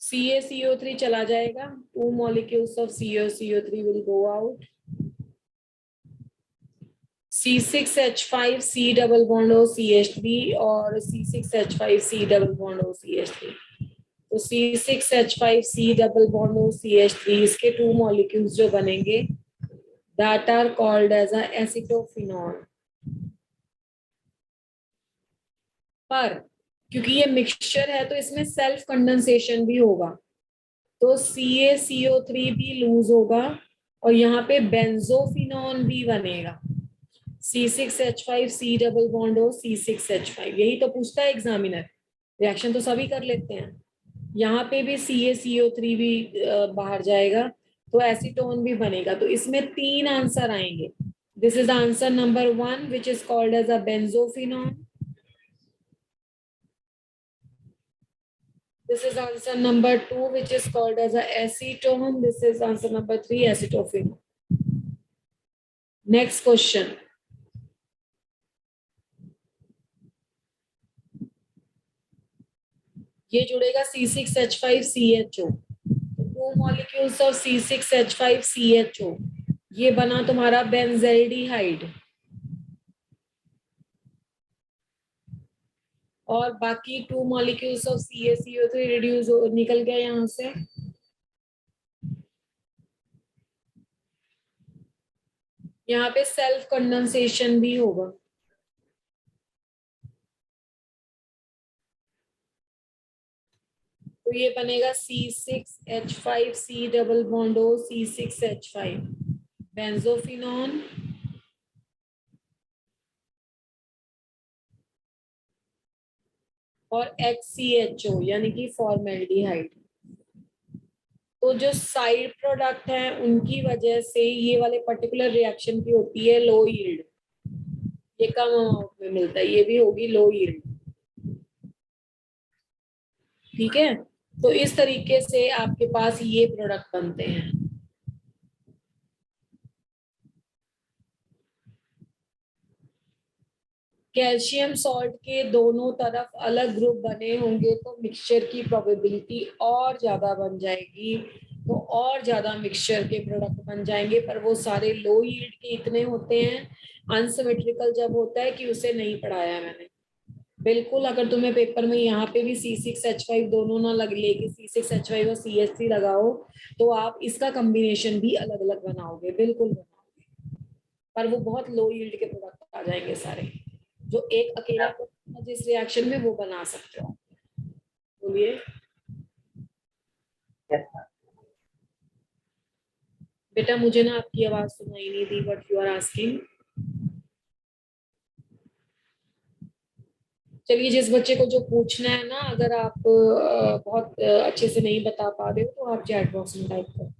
CaCO3 चला जाएगा, 2 molecules of CaCO3 will go out. C6H5 C double bond O CH3 और C6H5 C double bond O CH3। तो C6H5 C double bond O CH3 इसके 2 molecules जो बनेंगे, that are called as a acetophenol। पर क्योंकि ये mixture है तो इसमें सेल्फ कंडेंसेशन भी होगा, तो CaCO3 भी लूज होगा और यहाँ पे बेंजोफिनॉन भी बनेगा। C6H5 C डबल बॉन्ड हो C6H5, यही तो पूछता है एग्जामिनर। रिएक्शन तो सभी कर लेते हैं, यहाँ पे भी CaCO3 भी बाहर जाएगा, तो एसीटोन भी बनेगा। तो इसमें 3 आंसर आएंगे। This is answer number 1 which is called as a benzophenone. This is answer number 2, which is called as a acetone. This is answer number 3, acetophenol. Next question. ये जुड़ेगा C6H5CHO, तो 2 molecules of C6H5CHO, ये बना तुम्हारा benzaldehyde, और बाकी 2 molecules of CaCO3 reduce निकल गया यहाँ से। यहाँ पे सेल्फ कंडेंसेशन भी होगा, तो ये बनेगा C6H5C double bond O C6H5 benzophenone और HCHO यानी कि फॉर्मेल्डिहाइड। तो जो साइड प्रोडक्ट हैं उनकी वजह से ये वाले पर्टिकुलर रिएक्शन की होती है लो यील्ड, ये कम अमाउंट में मिलता है, ये भी होगी लो यील्ड। ठीक है, तो इस तरीके से आपके पास ये प्रोडक्ट बनते हैं। कैल्शियम सॉल्ट के दोनों तरफ अलग ग्रुप बने होंगे तो मिक्सचर की प्रोबेबिलिटी और ज्यादा बन जाएगी, तो और ज्यादा मिक्सचर के प्रोडक्ट बन जाएंगे, पर वो सारे लो यील्ड के इतने होते हैं। अनसिमेट्रिकल जब होता है कि उसे नहीं पढ़ाया मैंने, बिल्कुल, अगर तुम्हें पेपर में यहाँ पे भी C6H5 दोनों ना लग लेके C6H5 और CH3 लगाओ तो आप इसका कॉम्बिनेशन भी अलग अलग बनाओगे, बिल्कुल बनाओगे, पर वो बहुत लो यील्ड के प्रोडक्ट आ जाएंगे सारे। जो एक अकेला product जिस रिएक्शन में वो बना सकते हो। बोलिए। Yes, ma'am. बेटा मुझे ना आपकी आवाज सुनाई नहीं दी, व्हाट यू आर आस्किंग। चलिए, जिस बच्चे को जो पूछना है ना, अगर आप बहुत अच्छे से नहीं बता पा रहे हो तो आप चैट बॉक्स में टाइप करो।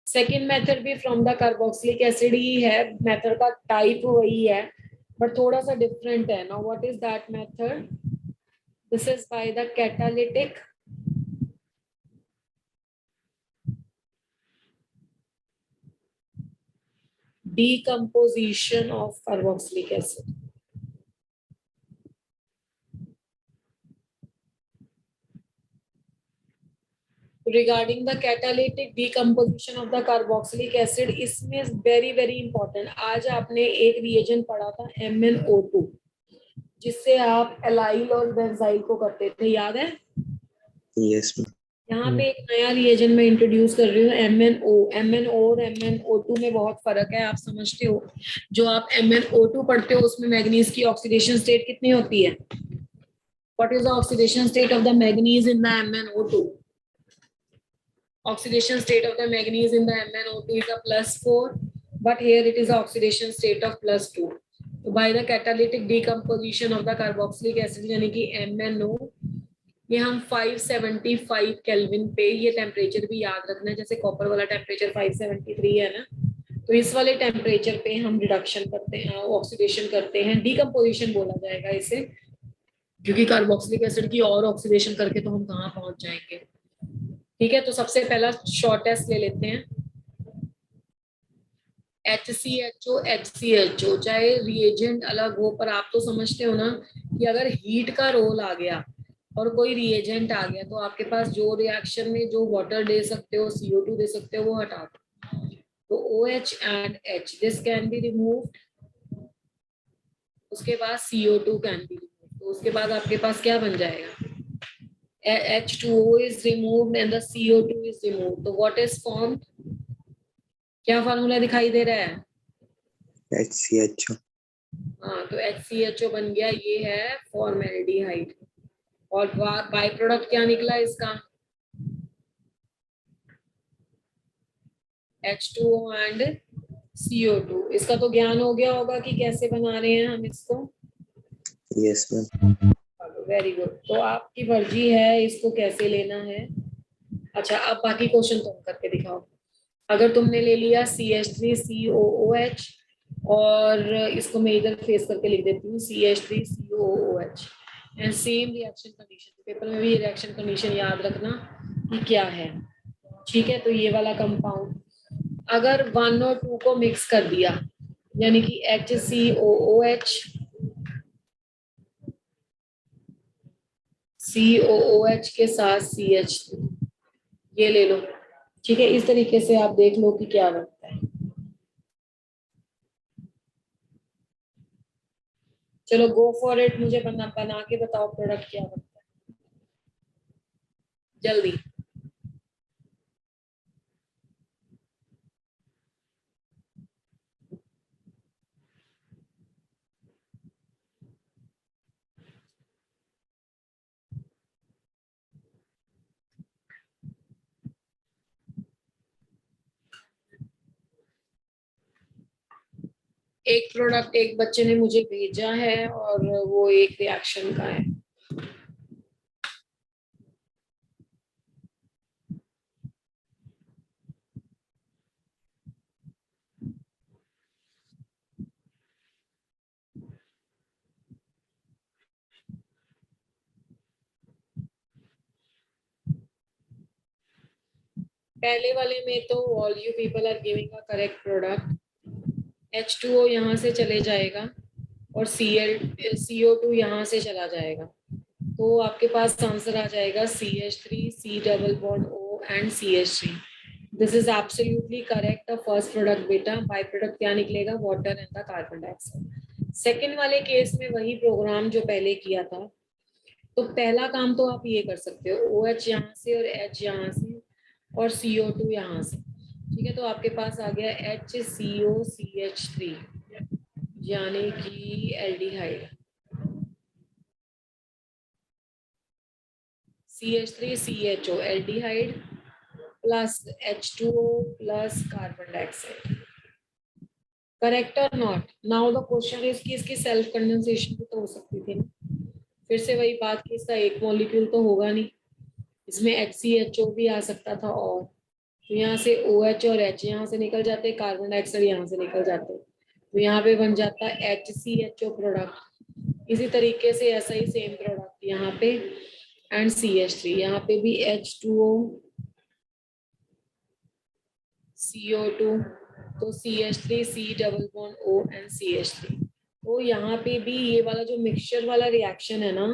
सेकेंड मेथड भी फ्रॉम द कार्बोक्सिलिक एसिड ही है, मेथड का टाइप वही है बट थोड़ा सा डिफरेंट है। Now what is that method? This is by the catalytic decomposition of carboxylic acid. Regarding the catalytic decomposition of the carboxylic acid, इसमें very very important, आज आपने एक रिएजेंट पढ़ा था MnO2, जिससे आप एलाइल और बेंजाइल को करते थे, याद है? Yes, ma'am. यहाँ पे एक नया रिएजेंट मैं इंट्रोड्यूस कर रही हूँ, MnO और MnO2 में बहुत फर्क है, आप समझते हो। जो आप MnO2 पढ़ते हो उसमें मैग्नीज की ऑक्सीडेशन स्टेट कितनी होती है? What is the oxidation state of the manganese in the MnO2? Oxidation state of the manganese in the MnO2 is a +4, but here it is the oxidation state of +2. So by the catalytic decomposition of the carboxylic acid यानी कि MnO, ये हम 575 kelvin पे, ये temperature भी याद रखना है, जैसे कॉपर वाला टेम्परेचर 573 है ना, तो इस वाले टेम्परेचर पे हम रिडक्शन करते हैं, ऑक्सीडेशन करते हैं, डिकम्पोजिशन बोला जाएगा इसे, क्योंकि कार्बोक्सिलिक एसिड की और ऑक्सीडेशन करके तो हम कहाँ पहुंच जाएंगे। ठीक है, तो सबसे पहला शॉर्ट टेस्ट ले लेते हैं। HCHO HCHO, चाहे रिएजेंट अलग हो पर आप तो समझते हो ना कि अगर हीट का रोल आ गया और कोई रिएजेंट आ गया तो आपके पास जो रिएक्शन में जो वाटर दे सकते हो, CO2 दे सकते हो, वो हटा दो। तो OH and H, this can be removed, उसके बाद CO2 can be removed, तो उसके बाद आपके पास क्या बन जाएगा? H2O is removed and the CO2 is removed, तो what is formed? क्या फार्मूला दिखाई दे रहा है? HCHO. हाँ, तो HCHO बन गया, ये है फॉर्मेल्डिहाइड, और बाय प्रोडक्ट क्या निकला इसका? H2O and CO2। इसका तो ज्ञान हो गया होगा कि कैसे बना रहे हैं हम इसको। Yes, ma'am. वेरी गुड, तो आपकी मर्जी है इसको कैसे लेना है। अच्छा, अब बाकी क्वेश्चन तुम करके दिखाओ। अगर तुमने ले लिया CH3COOH, और इसको मैं इधर फेस करके लिख देती हूँ CH3COOH, and same reaction condition, paper में भी रिएक्शन कंडीशन याद रखना कि क्या है। ठीक है, तो ये वाला कंपाउंड अगर 1 और 2 को मिक्स कर दिया, यानी कि HCOOH COOH के साथ CH3, ये ले लो। ठीक है, इस तरीके से आप देख लो कि क्या बनता है। चलो गो फॉर इट, मुझे बना के बताओ प्रोडक्ट क्या बनता है जल्दी। एक प्रोडक्ट एक बच्चे ने मुझे भेजा है और वो एक रिएक्शन का है। पहले वाले में तो all you people are giving a correct product. H2O यहाँ से चले जाएगा और CO2 यहाँ से चला जाएगा, तो आपके पास आंसर आ जाएगा CH3 C double bond O and CH3। This is absolutely correct. The first product बेटा, बाय प्रोडक्ट क्या निकलेगा? Water and the carbon dioxide. Second वाले केस में वही प्रोग्राम जो पहले किया था। तो पहला काम तो आप ये कर सकते हो, OH यहाँ से और H यहाँ से और CO2 यहाँ से। ठीक है, तो आपके पास आ गया HCOCH3 यानी कि aldehyde, CH3CHO aldehyde plus H2O plus carbon dioxide. Correct और not? Now the question is कि इसकी सेल्फ कंडेंसेशन भी तो हो सकती थी ना। फिर से वही बात कि इसका एक मॉलिक्यूल तो होगा नहीं, इसमें HCHO भी आ सकता था, और तो यहाँ से OH और H यहाँ से निकल जाते, कार्बन डाइऑक्साइड यहाँ से निकल जाते, तो यहाँ पे बन जाता HCHO प्रोडक्ट। इसी तरीके से ऐसा ही सेम प्रोडक्ट यहाँ पे एंड CH3, यहाँ पे भी H2O CO2, तो CH3 C double bond O and CH3। तो यहाँ पे भी ये वाला जो मिक्सचर वाला रिएक्शन है ना,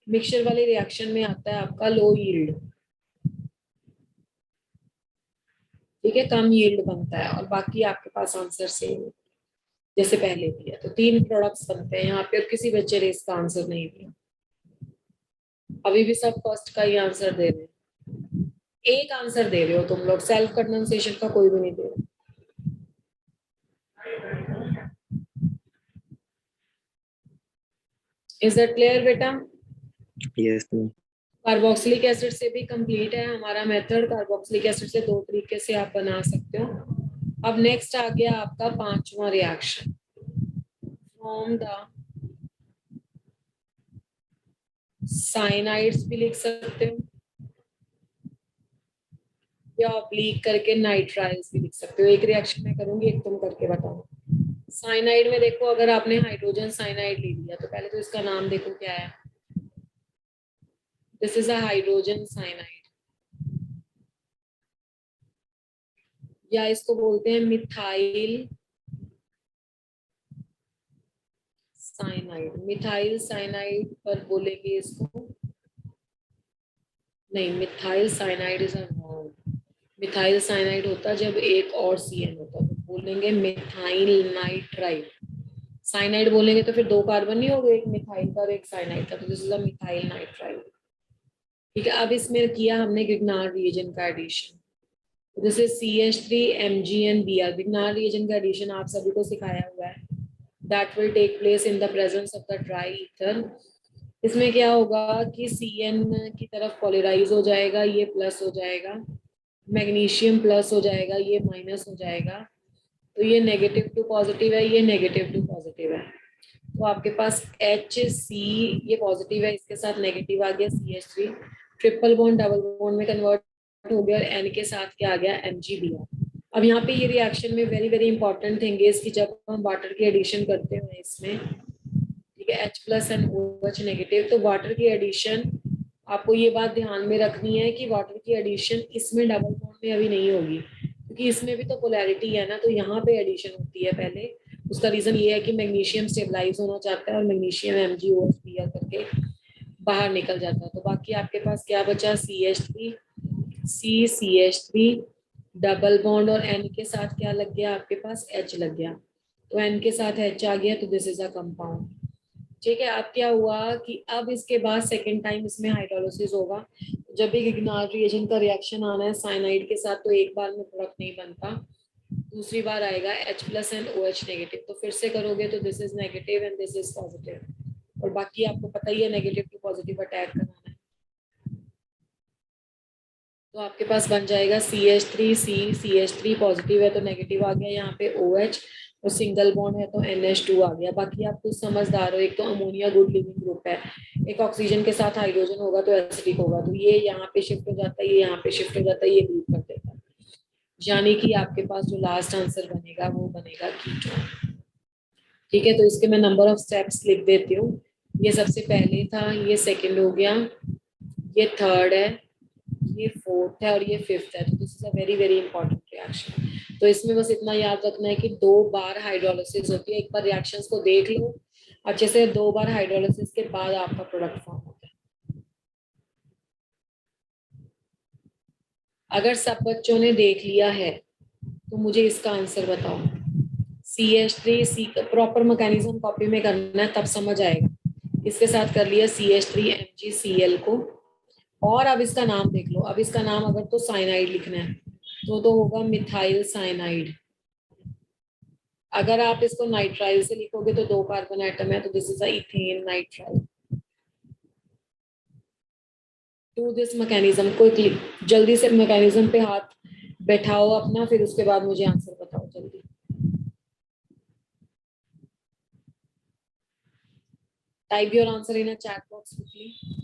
मिक्सचर वाले रिएक्शन में आता है आपका लो यील्ड। ठीक है, कम यील्ड बनता है, और बाकी आपके पास आंसर सेम जैसे पहले दिया। तो 3 प्रोडक्ट्स बनते हैं यहाँ पे, और किसी बच्चे ने इसका आंसर नहीं दिया। अभी भी सब फर्स्ट का ही आंसर दे रहे हैं, एक आंसर दे रहे हो तुम लोग, सेल्फ कंडेंसेशन का कोई भी नहीं दे रहा। इज दैट क्लियर बेटा? Yes, ma'am. कार्बोक्सिलिक एसिड से भी कंप्लीट है हमारा मेथड। कार्बोक्सिलिक एसिड से 2 तरीके से आप बना सकते हो। अब नेक्स्ट आ गया आपका 5वां रिएक्शन, फ्रॉम द साइनाइड्स भी लिख सकते हो, या ऑब्लिक करके नाइट्राइल्स भी लिख सकते हो। एक रिएक्शन में करूंगी, एक तुम करके बताओ। साइनाइड में देखो, अगर आपने हाइड्रोजन साइनाइड ले लिया तो पहले तो इसका नाम देखो क्या है। This is a hydrogen cyanide, या इसको बोलते हैं मिथाइल साइनाइड। मिथाइल साइनाइड पर बोलेंगे इसको, नहीं, methyl cyanide is a non. Methyl cyanide होता जब एक और CN होता, तो बोलेंगे मिथाइल नाइट्राइड। साइनाइड बोलेंगे तो फिर 2 कार्बन नहीं हो गए, एक मिथाइल का और एक साइनाइड का, तो this is a methyl nitride. ठीक है, अब इसमें किया हमने गिग्नार रिएजेंट का addition, this is CH3MgNBr। Grignard reagent का एडिशन आप सभी को सिखाया हुआ है, that will take place in the presence of the dry ether. इसमें क्या होगा कि CN की तरफ पोलराइज हो जाएगा, ये प्लस हो जाएगा, मैग्नीशियम प्लस हो जाएगा, ये माइनस हो जाएगा, तो ये नेगेटिव टू पॉजिटिव है, ये नेगेटिव टू पॉजिटिव है। तो आपके पास HC ये पॉजिटिव है, इसके साथ नेगेटिव आ गया CH3, triple bond double bond में कन्वर्ट हो गया, और N के साथ क्या आ गया MgBr। अब यहाँ पे ये रिएक्शन में very very important thing is कि जब हम वाटर की एडिशन करते हैं इसमें, ठीक है, H plus and OH negative, तो वाटर की एडिशन आपको ये बात ध्यान में रखनी है कि वाटर की एडिशन इसमें डबल बॉन्ड में अभी नहीं होगी, क्योंकि इसमें भी तो पोलैरिटी है ना, तो यहाँ पे एडिशन होती है पहले। उसका रीजन ये है कि मैग्नीशियम स्टेबलाइज होना चाहता है, और मैग्नीशियम MgOH करके बाहर निकल जाता है। तो बाकी आपके पास क्या बचा, CH3 CH3 डबल बॉन्ड, और N के साथ क्या लग गया आपके पास, H लग गया, तो N के साथ H आ गया, तो दिस इज अ कंपाउंड। ठीक है, अब क्या हुआ कि अब इसके बाद सेकेंड टाइम इसमें हाइड्रोलिसिस होगा। जब भी गिग्नार रिएजेंट का रिएक्शन आना है साइनाइड के साथ, तो एक बार में प्रोडक्ट नहीं बनता, दूसरी बार आएगा H plus and OH negative, तो फिर से करोगे तो this is negative and this is positive, और बाकी आपको पता ही है नेगेटिव टू पॉजिटिव अटैक कराना है। तो आपके पास बन जाएगा CH3C, CH3 पॉजिटिव है तो नेगेटिव आ गया यहाँ पे OH, और सिंगल बॉन्ड है तो NH2 आ गया। बाकी आप कुछ समझदार हो, एक तो अमोनिया गुड लिविंग ग्रुप है, एक ऑक्सीजन के साथ हाइड्रोजन होगा तो एसिडिक होगा, तो ये यहाँ पे शिफ्ट हो जाता है, ये यहाँ पे शिफ्ट हो जाता है, ये ग्रुप कर देता है, यानी कि आपके पास जो लास्ट आंसर बनेगा वो बनेगा कीटोन। ठीक है, तो इसके मैं नंबर ऑफ स्टेप्स लिख देती हूँ। ये सबसे पहले था, ये सेकेंड हो गया, ये थर्ड है, ये फोर्थ है, और ये फिफ्थ है। तो this is a very very important reaction. तो इसमें बस इतना याद रखना है कि 2 बार हाइड्रोलिसिस होती है। एक बार रिएक्शंस को देख लो अच्छे से, 2 बार हाइड्रोलिसिस के बाद आपका प्रोडक्ट फॉर्म होता है। अगर सब बच्चों ने देख लिया है तो मुझे इसका आंसर बताओ। CH3 प्रॉपर मैकेनिज्म कॉपी में करना है तब समझ आएगा। इसके साथ कर लिया CH3MgCl को, और अब इसका नाम देख लो। अब इसका नाम अगर तो साइनाइड लिखना है तो होगा मिथाइल साइनाइड। अगर आप इसको नाइट्राइल से लिखोगे तो 2 कार्बन एटम है, तो this is ethane nitrile. To this mechanism quickly, जल्दी से मैकेनिज्म पे हाथ बैठाओ अपना, फिर उसके बाद मुझे आंसर बताओ जल्दी। Type your answer in a chat box quickly.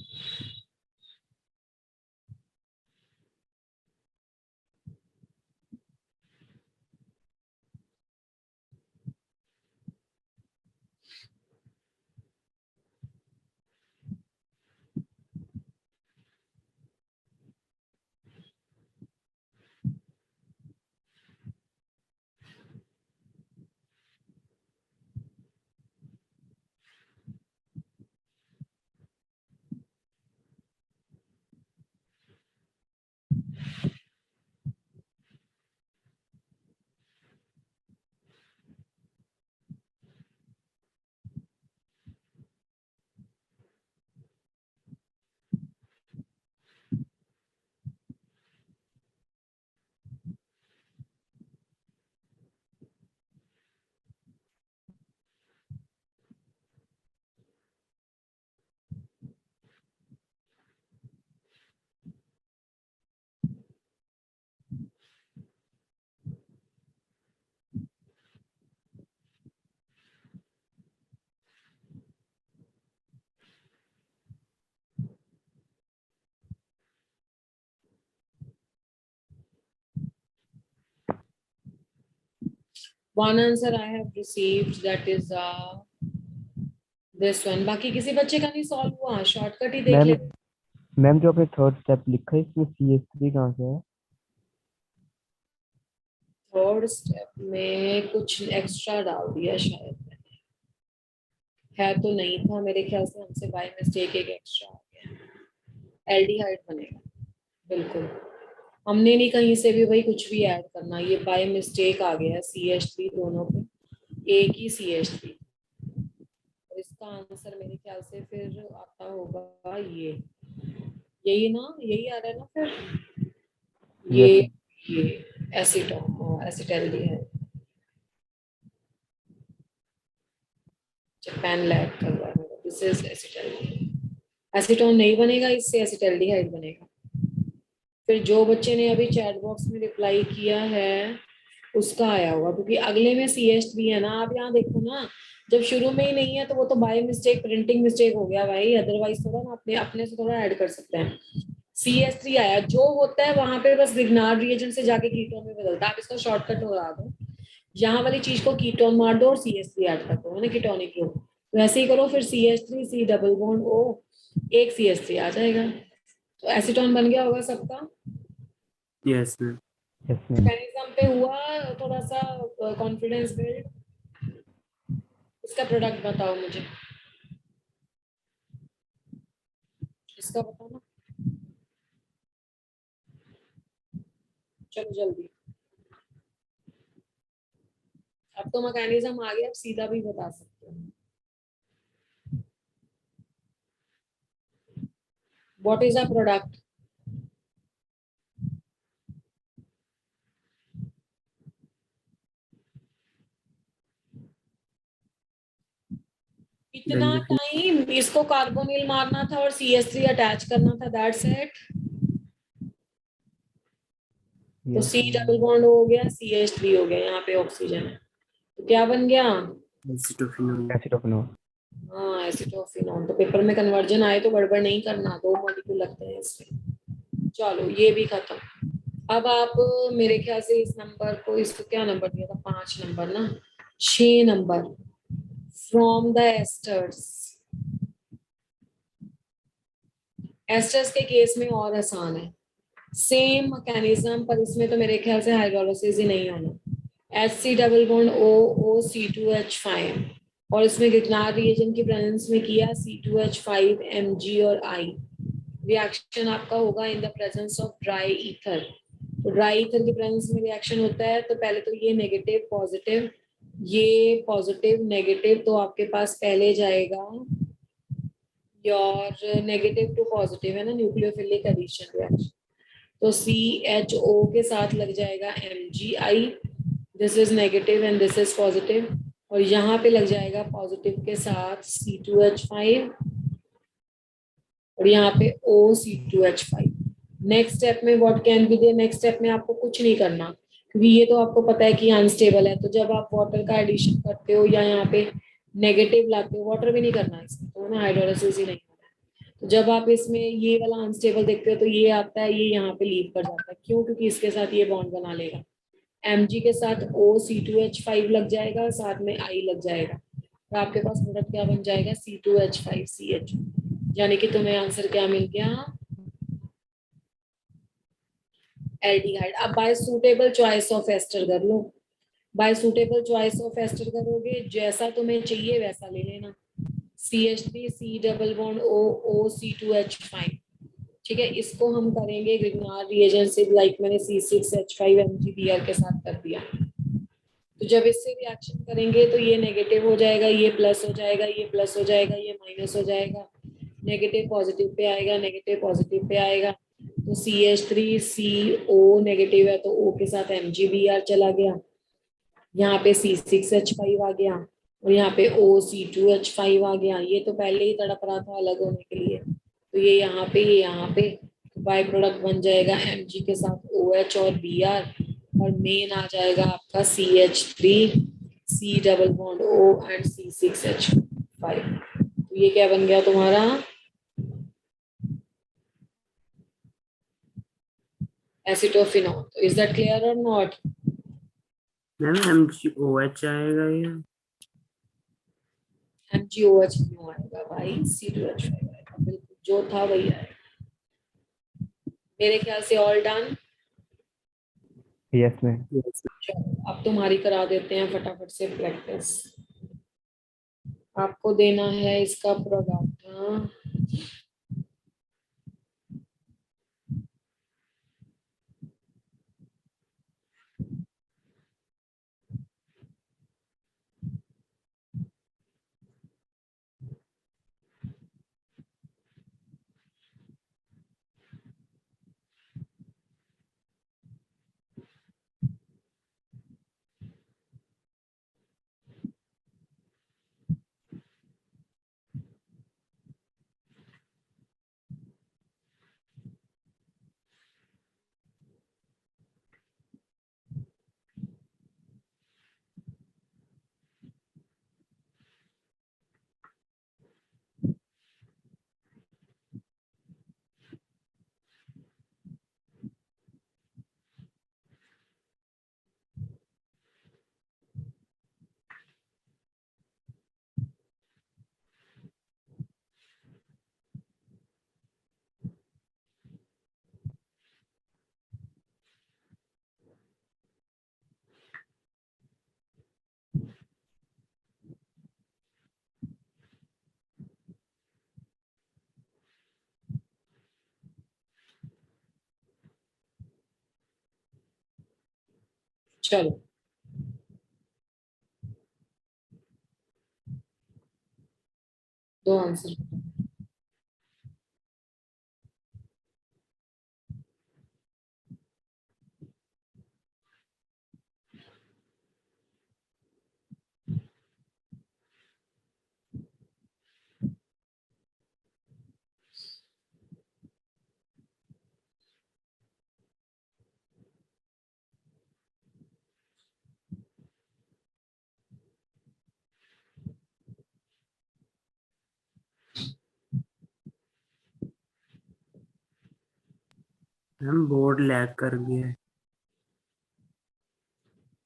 One answer I have received, that is this one. बाकी किसी बच्चे का नहीं सॉल्व हुआ? शॉर्टकट ही देख ले। मैम जो आपने थर्ड स्टेप लिखा है इसमें CH3 कहाँ से है? थर्ड स्टेप में कुछ एक्स्ट्रा डाल दिया शायद मैंने, है तो नहीं था मेरे ख्याल से, हमसे बाय मिस्टेक एक एक्स्ट्रा आ गया। एल्डिहाइड बनेगा बिल्कुल, हमने नहीं कहीं से भी भाई कुछ भी ऐड करना, ये बाय मिस्टेक आ गया CH3 दोनों पे, एक ही CH3। और इसका आंसर मेरे ख्याल से फिर आता होगा ये, यही ना, यही आ रहा है ना फिर, ये एसीटोन, एसिटाल्डिहाइड। पेन लैग कर रहा है, दिस इज एसिटाल्डिहाइड। एसीटोन नहीं बनेगा, इससे एसिटाल्डिहाइड बनेगा। फिर जो बच्चे ने अभी चैट बॉक्स में रिप्लाई किया है उसका आया होगा, क्योंकि अगले में CH3 है ना। आप यहाँ देखो ना, जब शुरू में ही नहीं है तो वो तो बाय मिस्टेक प्रिंटिंग मिस्टेक हो गया भाई, अदरवाइज थोड़ा ना अपने अपने से थोड़ा ऐड कर सकते हैं। CH3 आया, जो होता है वहां पे बस ग्रिग्नार्ड रिएजेंट से जाके कीटोन में बदलता है। आप इसका शॉर्टकट लगा दो, यहाँ वाली चीज को कीटोन मार दो और CH3 ऐड कर दो, है ना, कीटोनिक ग्रुप। तो ऐसे ही करो, फिर CH3 C double bond O, एक CH3 आ जाएगा। तो एसीटोन बन गया होगा सबका। Yes ma'am. मैकेनिज्म पे हुआ थोड़ा सा कॉन्फिडेंस बिल्ड। इसका प्रोडक्ट बताओ मुझे, इसका बताओ ना, चलो जल्दी। अब तो मैकेनिज्म आ गया, अब सीधा भी बता सकते हो। What is a product? इतना बेंजीन। टाइम इसको कार्बोनिल मारना था और CH3 अटैच करना था, दैट्स इट। तो C डबल बॉन्ड हो गया, CH3 हो गया, यहाँ पे ऑक्सीजन है, तो क्या बन गया? एसिटोफिनोल। हाँ एसिटोफिनोन। तो पेपर में कन्वर्जन आए तो गड़बड़ नहीं करना, 2 मॉलिक्यूल लगते हैं इसमें। चलो ये भी खत्म। अब आप मेरे ख्याल से इस नंबर को, इसको क्या नंबर दिया था? 5 नंबर ना, 6 number. From the asters, asters के केस में और आसान है, सेम मैकेनिज्म, पर इसमें तो मेरे ख्याल से हाइड्रोलिसिस ही नहीं होना। Hc double bond OO C2H5, और इसमें गिगनार्ड रिएजेंट की प्रेजेंस में किया C2H5 Mg और I। रिएक्शन आपका होगा इन the presence of dry ether. तो ड्राई ईथर की प्रेजेंस में रिएक्शन होता है, तो पहले तो ये नेगेटिव पॉजिटिव ये पॉजिटिव नेगेटिव तो आपके पास पहले जाएगा, और नेगेटिव टू पॉजिटिव है ना, न्यूक्लियोफिलिक एडिशन रिएक्शन। तो CHO के साथ लग जाएगा MgI, this is negative and this is positive, और यहाँ पे लग जाएगा पॉजिटिव के साथ C2H5, और यहाँ पे OC2H5। नेक्स्ट स्टेप में what can be there, next step में आपको कुछ नहीं करना, क्योंकि ये तो आपको पता है कि अनस्टेबल है। तो जब आप वाटर का एडिशन करते हो या यहाँ पे नेगेटिव लाते हो, वाटर भी नहीं करना है इसमें, तो ना हाइड्रोलिसिस ही नहीं होना है। तो जब आप इसमें ये वाला अनस्टेबल देखते हो तो ये आता है, ये यहाँ पे लीव कर जाता है। क्यों? क्योंकि इसके साथ ये बॉन्ड बना लेगा। Mg के साथ OC2H5 लग जाएगा, साथ में I लग जाएगा, तो आपके पास प्रोडक्ट क्या बन जाएगा, C2H5CH। यानी कि तुम्हें आंसर क्या मिल गया, एल्डिहाइड। अब by suitable choice of ester कर लो। By suitable choice of ester करोगे, जैसा तुम्हें चाहिए वैसा ले लेना। CH3 C double bond O OC2H5, ठीक है। इसको हम करेंगे ग्रिग्नार्ड रिएजेंट से, लाइक मैंने C6H5 MgBr के साथ कर दिया। तो जब इससे रिएक्शन करेंगे तो ये नेगेटिव हो जाएगा, ये प्लस हो जाएगा, ये प्लस हो जाएगा, ये माइनस हो जाएगा, नेगेटिव पॉजिटिव पे आएगा, नेगेटिव पॉजिटिव पे आएगा। तो CH3CO नेगेटिव है तो O के साथ MgBr चला गया, यहाँ पे C6H5 आ गया, और यहाँ पे OC2H5 आ गया। ये तो पहले ही तड़प रहा था अलग होने के लिए, तो ये यहाँ पे, ये यहाँ पे, तो बाय प्रोडक्ट बन जाएगा Mg के साथ OH और Br, और मेन आ जाएगा आपका CH3 C double bond O and C6H5। तो ये क्या बन गया तुम्हारा, एसिटोफिनॉल। तो इज दैट क्लियर और नॉट? मैम MgOH आएगा ये। MgOH क्यों आएगा भाई, C2H5 आएगा, बिल्कुल जो था वही आएगा। मेरे ख्याल से ऑल डन। Yes ma'am. चलो अब तुम्हारी करा देते हैं फटाफट से प्रैक्टिस। आपको देना है इसका प्रोडक्ट, चलो दो आंसर। मैम बोर्ड लैग कर गया है।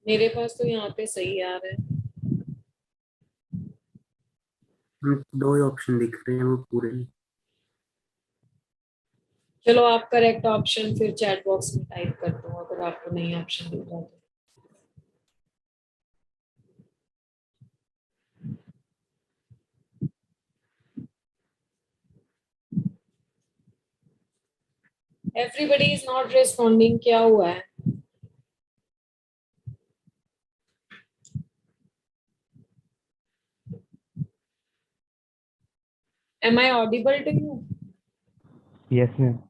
मेरे पास तो यहाँ पे सही आ रहा है। दो ही ऑप्शन दिख रहे हैं वो पूरे नहीं। चलो आप करेक्ट ऑप्शन फिर चैट बॉक्स में टाइप कर दो अगर आपको नहीं ऑप्शन दिख रहा तो। एवरीबडी इज नॉट रिस्पॉन्डिंग, क्या हुआ है? Am I audible to you? Yes, ma'am.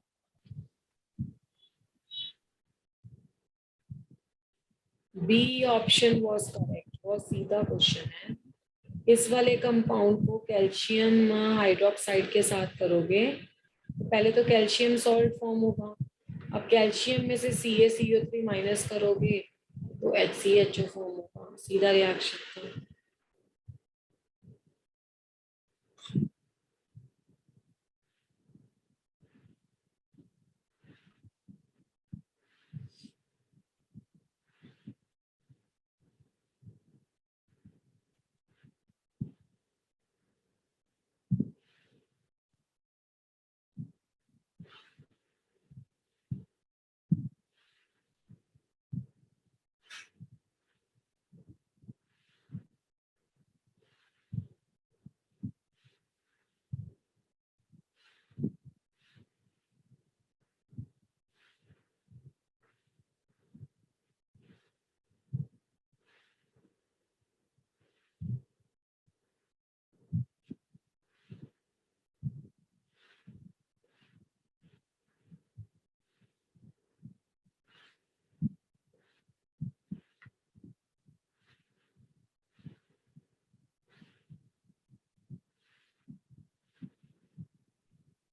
B option was correct. वो सीधा क्वेश्चन है. इस वाले कंपाउंड को कैल्शियम हाइड्रोक्साइड के साथ करोगे तो पहले तो कैल्शियम सॉल्ट फॉर्म होगा. अब कैल्शियम में से CaCO3 माइनस करोगे तो HCHO फॉर्म होगा. सीधा रिएक्शन था.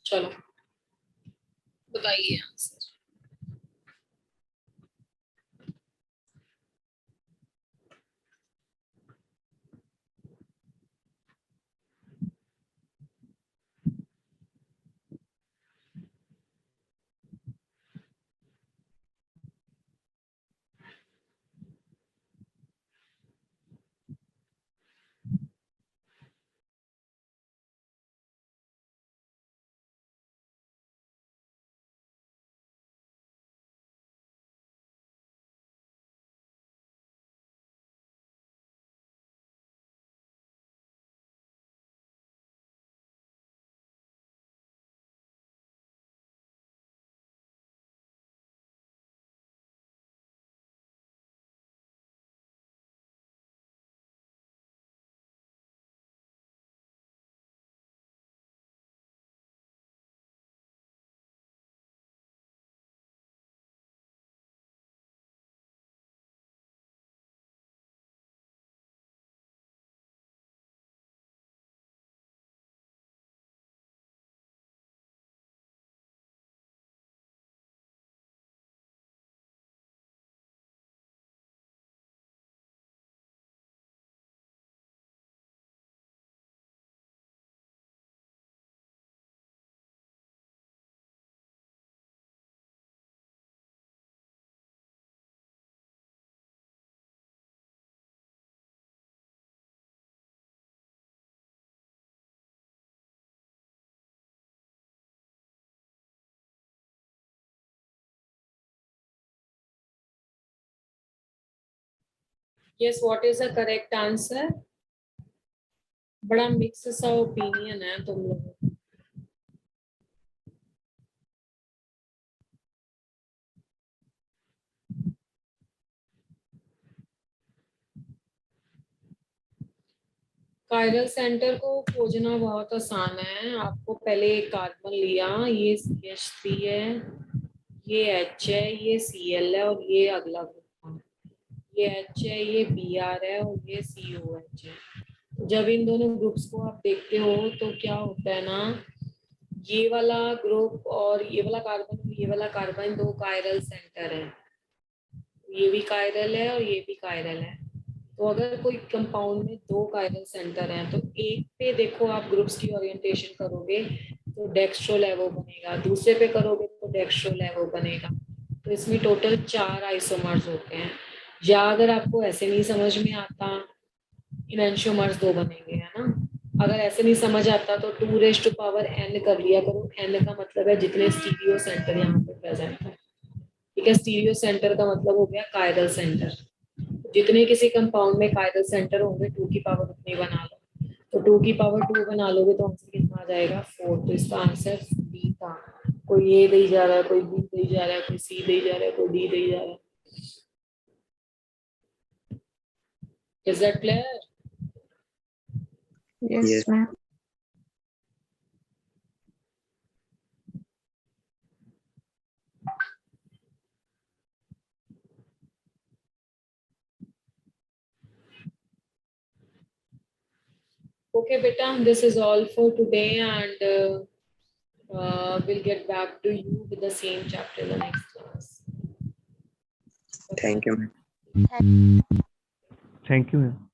चलो बताइए answer. Yes, what is the correct answer? बड़ा मिक्स सा ओपिनियन है तुम लोगों का. कायरल सेंटर को खोजना बहुत आसान है. आपको पहले एक कार्बन लिया, ये CH3 है, ये H है, ये Cl है और ये अगला ग्रुप, ये H है, ये Br है और ये COH है. जब इन दोनों ग्रुप्स को आप देखते हो तो क्या होता है ना, ये वाला ग्रुप और ये वाला कार्बन और ये वाला कार्बन दो कायरल सेंटर है. ये भी कायरल है और ये भी कायरल है. तो अगर कोई कंपाउंड में दो कायरल सेंटर हैं तो एक पे देखो आप ग्रुप्स की ओरिएंटेशन करोगे तो डेक्स्ट्रोलेवो बनेगा, दूसरे पे करोगे तो डेक्स्ट्रोलेवो बनेगा. तो इसमें टोटल 4 आइसोमर्स होते हैं. या अगर आपको ऐसे नहीं समझ में आता, इनएंशियोमर्स 2 बनेंगे, है ना. अगर ऐसे नहीं समझ आता तो 2n कर लिया करो. n का मतलब है जितने स्टीरियो सेंटर यहाँ पे प्रेजेंट है. ठीक है, स्टीरियो सेंटर का मतलब हो गया कायरल सेंटर. जितने किसी कंपाउंड में कायरल सेंटर होंगे 2 की पावर उतनी बना लो. तो 2 की पावर 2 बना लोगे तो आंसर कितना आ जाएगा 4. तो इसका आंसर बी था. कोई ए दे जा रहा है, कोई बी दे जा रहा है, कोई सी दे जा रहा है, कोई डी दे जा रहा है. Is that clear? Yes, Yes. ma'am. Okay, beta, this is all for today, and we'll get back to you with the same chapter in the next class. Okay. Thank you, ma'am. Thank you, ma'am.